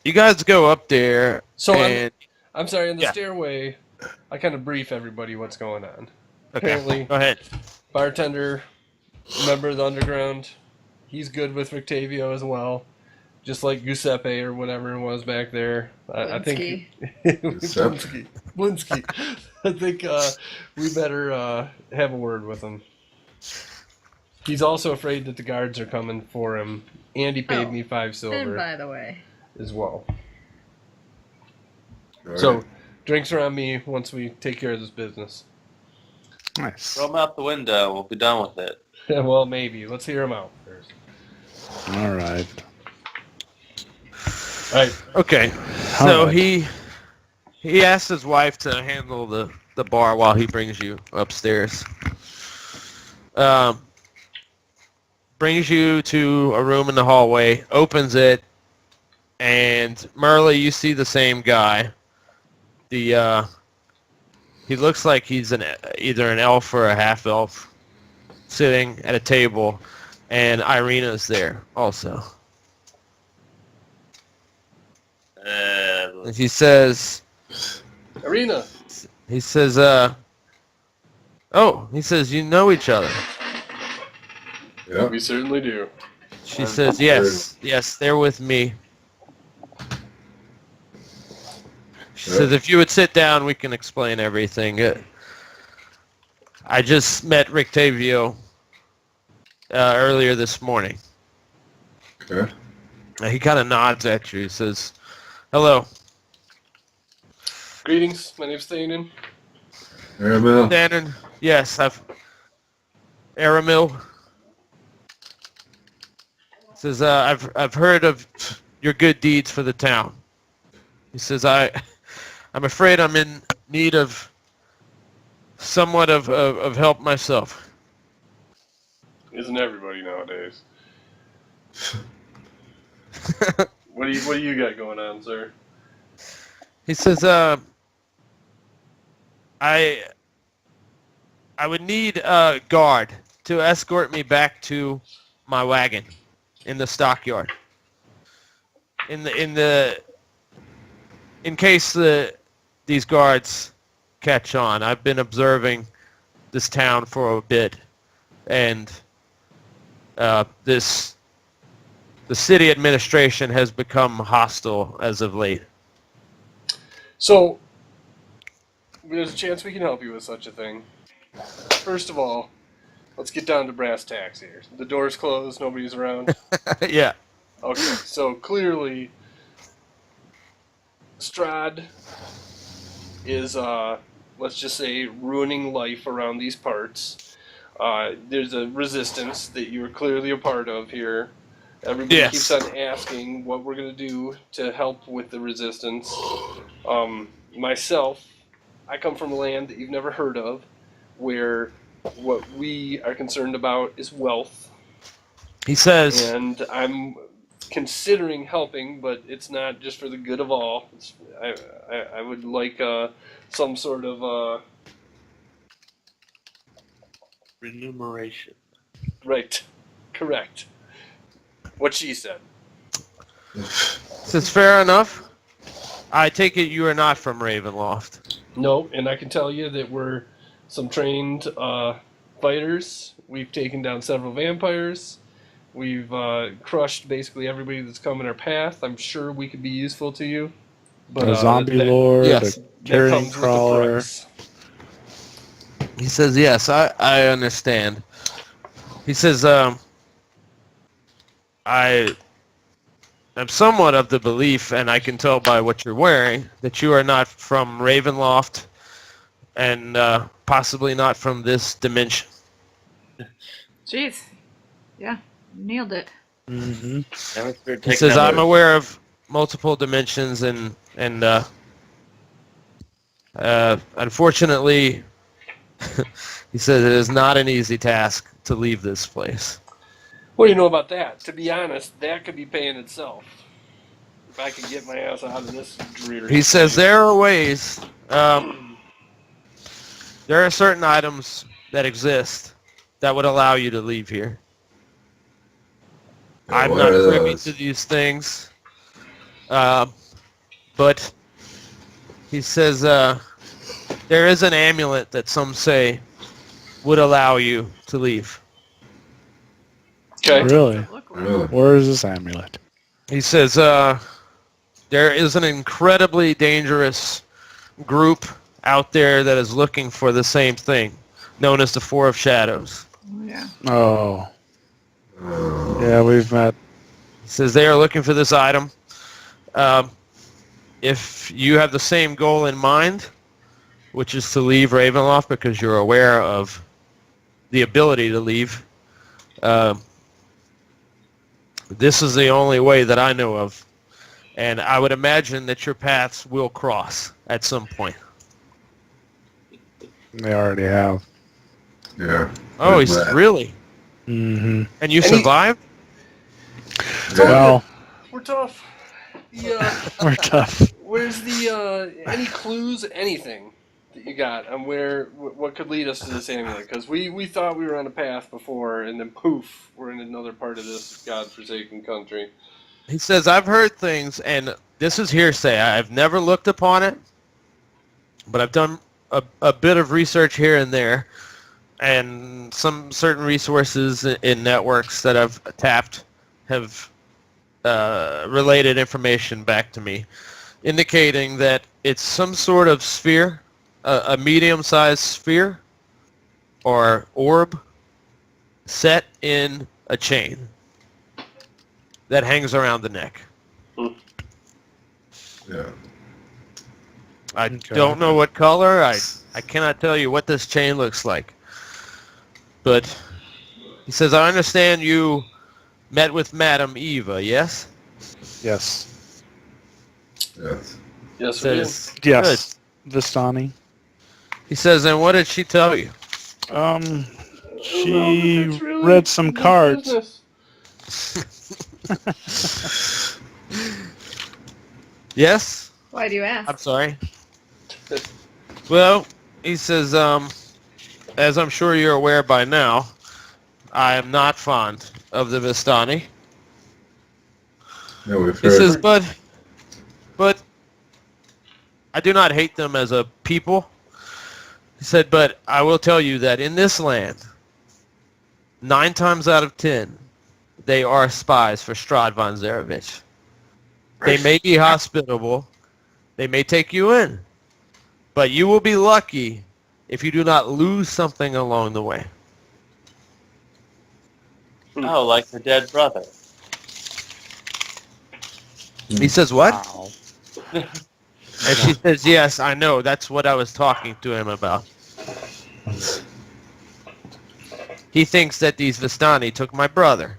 You guys go up there, So and I'm sorry, in the Yeah. stairway, I kind of brief everybody what's going on. okay, Apparently, go ahead. bartender, member of the underground, he's good with Rictavio as well, just like Giuseppe or whatever it was back there. I think Giuseppe. Blinsky. I think we better have a word with him. He's also afraid that the guards are coming for him, and he paid me 5 And silver by the way, as well. All So, right. drinks are on me once we take care of this business. Nice. Throw him out the window. We'll be done with it. Well, maybe. Let's hear him out first. All right. All right. Okay. All So right. he asked his wife to handle the bar while he brings you upstairs. brings you to a room in the hallway, opens it, and Merle, you see the same guy. He looks like he's either an elf or a half elf, sitting at a table, and Irina's there also. And he says, Arena. he says, he says, you know each other. Yeah. We certainly do. She says, yes, they're with me. She says, if you would sit down, we can explain everything. I just met Rictavio earlier this morning. Okay. He kind of nods at you. He says, hello. Greetings. My name's Thanen. Aramil. Dannon, yes, Aramil. Says, I've heard of your good deeds for the town. He says, I'm afraid I'm in need of somewhat of help myself. Isn't everybody nowadays? What do you got going on, sir? He says, I would need a guard to escort me back to my wagon in the stockyard. In case these guards catch on. I've been observing this town for a bit, and the city administration has become hostile as of late. So, there's a chance we can help you with such a thing. First of all, let's get down to brass tacks here. The door's closed, nobody's around. Yeah. Okay, so clearly, Strahd is, let's just say, ruining life around these parts. There's a resistance that you're clearly a part of here. Everybody Yes. keeps on asking what we're going to do to help with the resistance. Myself, I come from a land that you've never heard of, where what we are concerned about is wealth. He says, And I'm considering helping, but it's not just for the good of all. I would like some sort of Remuneration. right, correct. What she said. says, fair enough. I take it you are not from Ravenloft. No, and I can tell you that we're some trained fighters. We've taken down several vampires. We've crushed basically everybody that's come in our path. I'm sure we could be useful to you. But A zombie lord, yes. a that carrion comes with the crawler. price. He says, yes, I understand. He says, I am somewhat of the belief, and I can tell by what you're wearing, that you are not from Ravenloft and possibly not from this dimension. Jeez. Yeah, you nailed it. Mm-hmm. He says, I'm aware of multiple dimensions, and unfortunately, he says it is not an easy task to leave this place. What do you know about that? To be honest, that could be paying itself. If I could get my ass out of this dreary. He says there are ways. There are certain items that exist that would allow you to leave here. I'm what not are privy those? to these things, but he says there is an amulet that some say would allow you to leave. Okay. Really? Look like. Really? Where is this amulet? He says there is an incredibly dangerous group out there that is looking for the same thing, known as the Four of Shadows. Oh, yeah. Oh. Yeah, we've met. He says they are looking for this item. If you have the same goal in mind, which is to leave Ravenloft because you're aware of the ability to leave, this is the only way that I know of. And I would imagine that your paths will cross at some point. They already have. Yeah. Oh, Where's he's that? really? Mm-hmm. And you And he- survived? Yeah. Well, We're tough. Yeah. we're tough. Where's the any clues, anything that you got on what could lead us to this amulet? Because we thought we were on a path before, and then poof, we're in another part of this godforsaken country. He says, I've heard things, and this is hearsay. I've never looked upon it, but I've done a bit of research here and there, and some certain resources in networks that I've tapped have related information back to me, indicating that it's some sort of sphere, a medium-sized sphere or orb set in a chain that hangs around the neck. Yeah. I Okay. don't know what color. I cannot tell you what this chain looks like. But he says, I understand you met with Madame Eva, yes? Yes. Yes. Yes, we do. Says, Yes. Vistani. he says, and what did she tell you? She It's really read some good cards. business. Yes? Why do you I'm ask? sorry. Well, he says, as I'm sure you're aware by now, I am not fond of the Vistani. Yeah, we've He heard. says, but I do not hate them as a people. He said, but I will tell you that in this land, 9 times out of 10, they are spies for Strahd von Zarevich. They may be hospitable. They may take you in. But you will be lucky if you do not lose something along the way. Oh, like the dead brother. He says, what? Wow. And she says, yes, I know. That's what I was talking to him about. He thinks that these Vistani took my brother.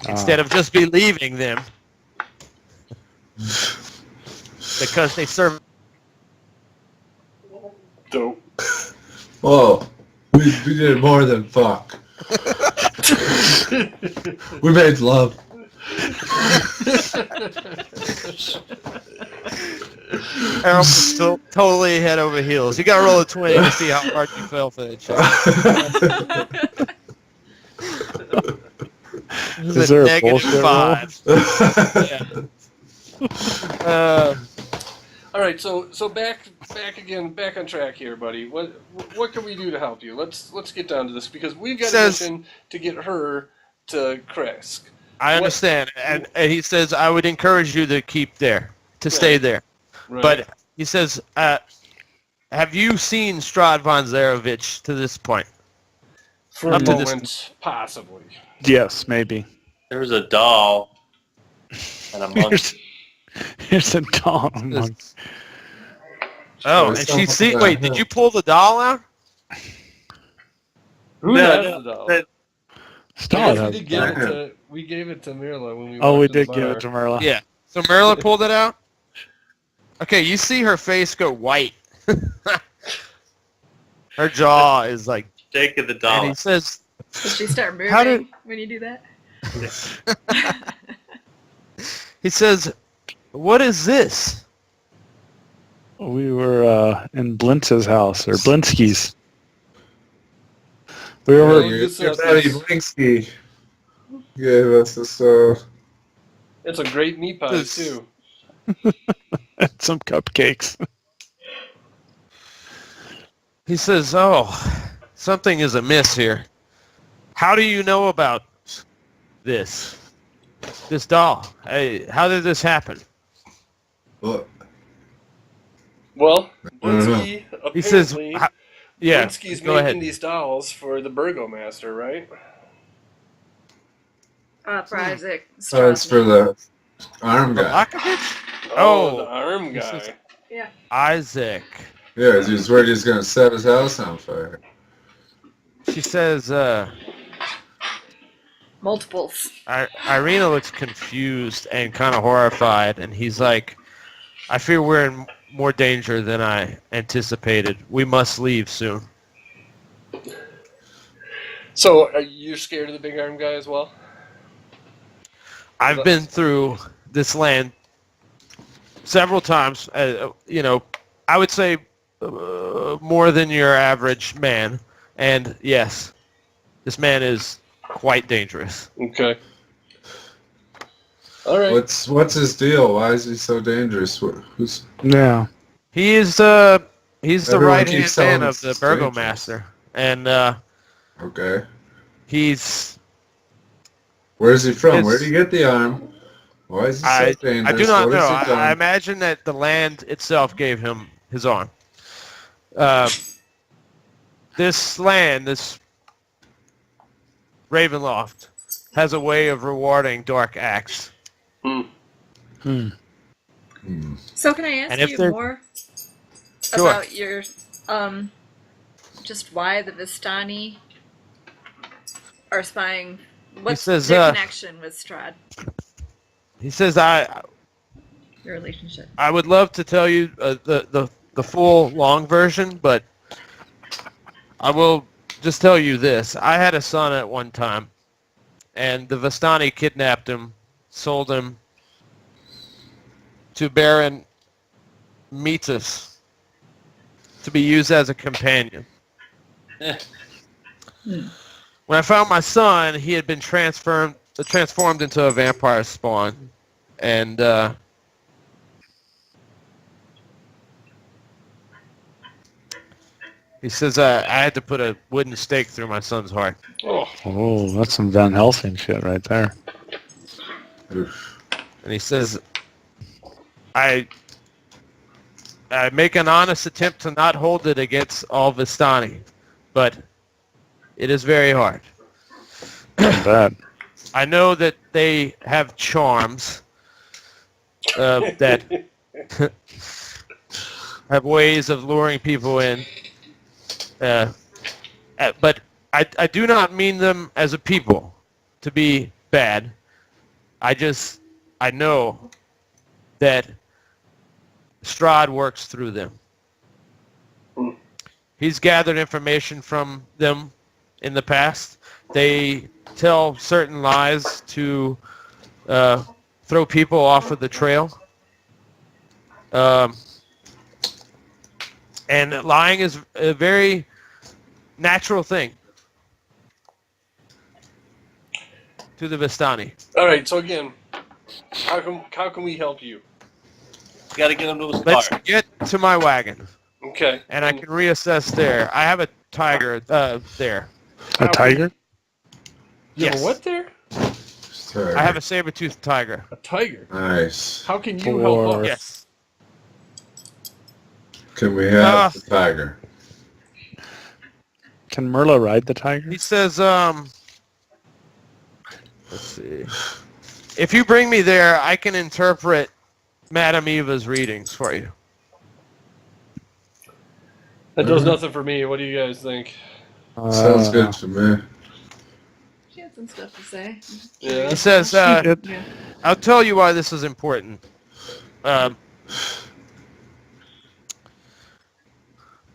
Instead of just believing them. Because they serve... Dope. Whoa. We did more than fuck. We made love. Harold was still totally head over heels. You got to roll a 20 to see how hard you fell for that shit. Is there a bullshit roll? -5. Yeah. All right, so back on track here, buddy. What can we do to help you? Let's get down to this because we've got a mission to get her to Kresk. I understand, and he says I would encourage you to keep there, to stay there. Right. But he says, have you seen Strahd von Zarevich to this point? For a up to this- moment, possibly. Yes, maybe. There's a doll and a monkey. Here's a doll. Among... Oh, and she see. Wait, did you pull the doll out? Who No, has no, the doll? that- Doll Because has we did give a it doll. to Mirla when we. Oh, we walked to the did give bar. it to Merla. Yeah. So Merla pulled it out. Okay, you see her face go white. Her jaw is like. Shake of the And doll. he says, Does she start moving How did- when you do that? he says, what is this? We were in Blintz's house, or Blinsky's. We were Yeah, Your this is- buddy Blinksky gave us this. It's a great meat pie This- too. some cupcakes. He says, oh, something is amiss here. How do you know about this doll? Hey, how did this happen? What? Well, I don't know. Blinsky apparently. He says, yeah, Blinsky's go making ahead. these dolls for the Burgomaster, right? For Isaac. So it's for the arm guy. Malakovich? Oh, Oh, the arm this guy. is- Yeah. Isaac. Yeah, he's worried he's gonna set his house on fire. She says, Multiples. Irina looks confused and kind of horrified, and he's like, I fear we're in more danger than I anticipated. We must leave soon. So, are you scared of the big arm guy as well? I've been through this land several times. I would say more than your average man. And yes, this man is quite dangerous. Okay. All right. What's his deal? Why is he so dangerous? Who's Yeah. He's the Everyone right-hand keeps telling man us of the it's burgomaster. And okay? he's... Where's he from? It's- Where did he get the arm? Why is he so dangerous? I do not What know. has he done? I imagine that the land itself gave him his arm. This land, this Ravenloft, has a way of rewarding dark acts. Hmm. So can I ask And if you they're- more Sure. about your just why the Vistani are spying? What's says, their connection with Strahd? He says, Your relationship. I would love to tell you the full long version, but I will just tell you this. I had a son at one time, and the Vistani kidnapped him, sold him to Baron Metis to be used as a companion. When I found my son, he had been transformed into a vampire spawn, and he says I had to put a wooden stake through my son's heart. Oh, Oh, that's some Van Helsing shit right there. Oof. And he says, I make an honest attempt to not hold it against all Vistani, but it is very hard. I bet. I know that they have charms that have ways of luring people in, but I do not mean them as a people to be bad. I know that Strahd works through them. He's gathered information from them in the past. They tell certain lies to throw people off of the trail. And lying is a very natural thing to the Vistani. all right. So again, how can we help you? Got to get him to a Let's start. get to my wagon, Okay. and I can reassess there. I have a tiger there. A tiger? You have Yes. a what there? Sorry. I have a saber-toothed tiger. A tiger. Nice. How can you Or- help us? Yes. Can we have Uh, the tiger? Can Merla ride the tiger? He says, let's see. If you bring me there, I can interpret Madame Eva's readings for you. That does nothing for me. What do you guys think? Sounds good to me. She had some stuff to say. Yeah. He says, Shit. Yeah. I'll tell you why this is important.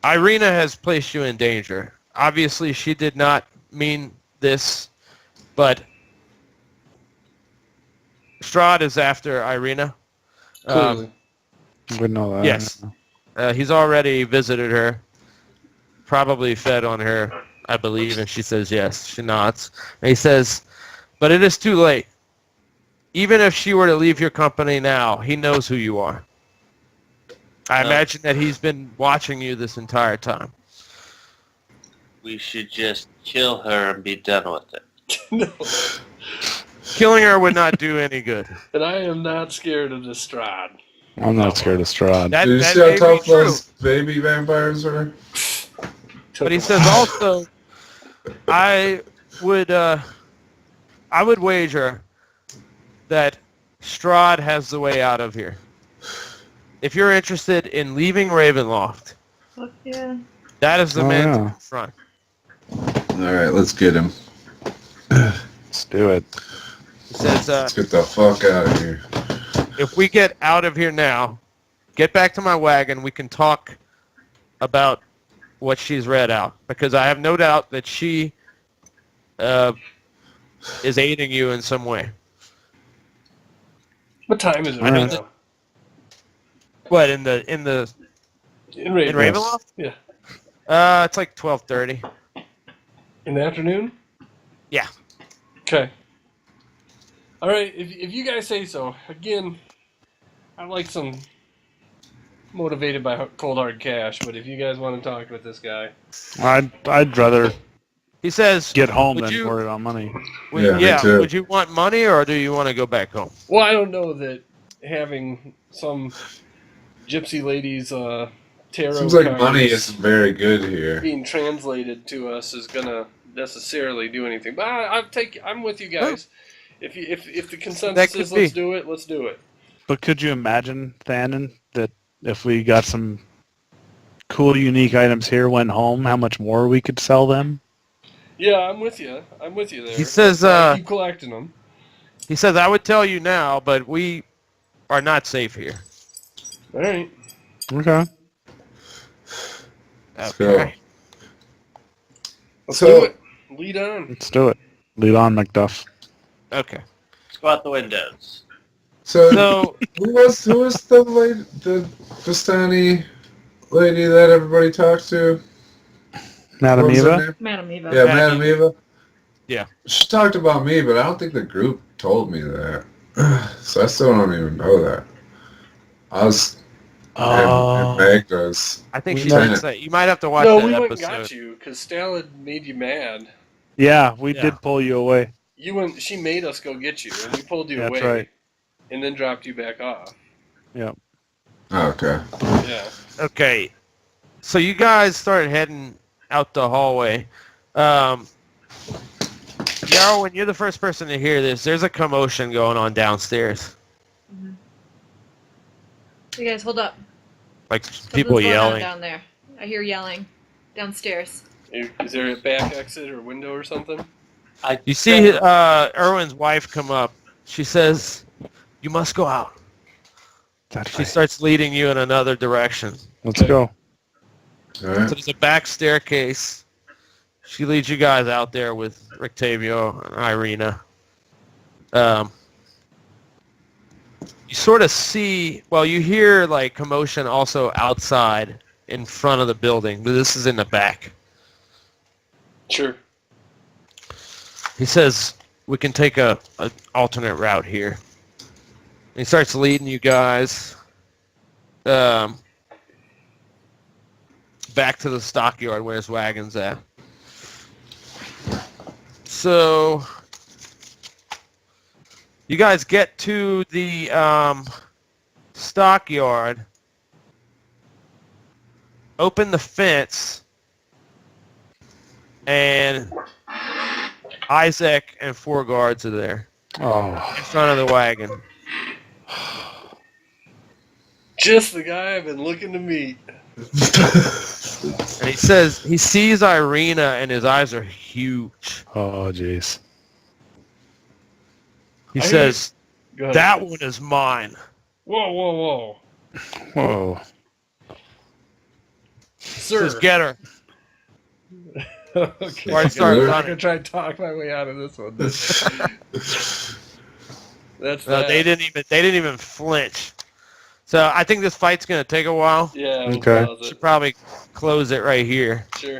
Irina has placed you in danger. Obviously, she did not mean this, but Strahd is after Irina. Clearly. We know that. Yes. He's already visited her, probably fed on her, I believe, and she says yes. She nods. And he says, but it is too late. Even if she were to leave your company now, he knows who you are. I imagine that he's been watching you this entire time. We should just kill her and be done with it. No. Killing her would not do any good. And I am not scared of the Strahd. I'm not scared of Strahd. That, Did you that see how may be tough true. those baby vampires were? But he says also, I would wager that Strahd has the way out of here. If you're interested in leaving Ravenloft, Fuck yeah. that is the Oh, man to yeah. confront. All right, let's get him. Let's do it. He says, Let's get the fuck out of here. if we get out of here now, get back to my wagon, we can talk about what she's read out, because I have no doubt that she is aiding you in some way. What time is it I know right that- now? What in In in Ravenloft? Ravenloft? Yeah. It's like 12:30. In the afternoon? Yeah. Okay. All right, if you guys say so. Again, I like some motivated by cold hard cash, but if you guys want to talk with this guy, I'd rather He says, get home Would than you- worry about money. Yeah, me too. would you want money or do you want to go back home? well, I don't know that having some gypsy lady's tarot Seems like cards money isn't very good here. being translated to us is gonna necessarily do anything. But I'm with you guys. If the That consensus could is let's be. do it, let's do it. But could you imagine, Thanon, that if we got some cool, unique items here, went home, how much more we could sell them? Yeah, I'm with you. I'm with you there. He says, I keep collecting them. He says, I would tell you now, but we are not safe here. All right. Okay. Let's go. Let's So- do it. Lead on. Let's do it. Lead on, Macduff. Okay. Let's go out the windows. So, So, who was the lady, the Vistani lady that everybody talked to? Madam What was her Eva? name? Madam Eva. Yeah, Madam Madam Eva. Yeah. She talked about me, but I don't think the group told me that. So I still don't even know that. I was. And Meg does. I think We she might- did say, you might have to watch No, that we went and episode. got you because Stella made you mad. Yeah, we Yeah. did pull you away. You went. She made us go get you, and we pulled you That's away, right. and then dropped you back off. Yep. Oh, okay. Yeah. Okay. So you guys started heading out the hallway. Yarrow, you're the first person to hear this. There's a commotion going on downstairs. You guys, hold up. Like Something's people going on yelling. down there. I hear yelling downstairs. Is there a back exit or window or something? You see Erwin's wife come up. She says, you must go out. That She way. starts leading you in another direction. Let's go. All So right. there's a back staircase. She leads you guys out there with Rictavio and Irina. You sort of see, well, you hear like commotion also outside in front of the building, but this is in the back. Sure. He says, we can take a alternate route here. And he starts leading you guys back to the stockyard where his wagon's at. So you guys get to the stockyard, open the fence, and Isaac and 4 guards are there Oh. in front of the wagon. Just the guy I've been looking to meet. And he says he sees Irina and his eyes are huge. Oh, jeez. He I hear says, Go ahead. that one is mine. Whoa, whoa, whoa. Whoa. He Sir. says, get her. Okay. Or I start I'm running. gonna try and talk my way out of this one. That's No, that. they didn't even flinch. So I think this fight's gonna take a while. Yeah. we'll Okay. pause it. Should probably close it right here. Sure.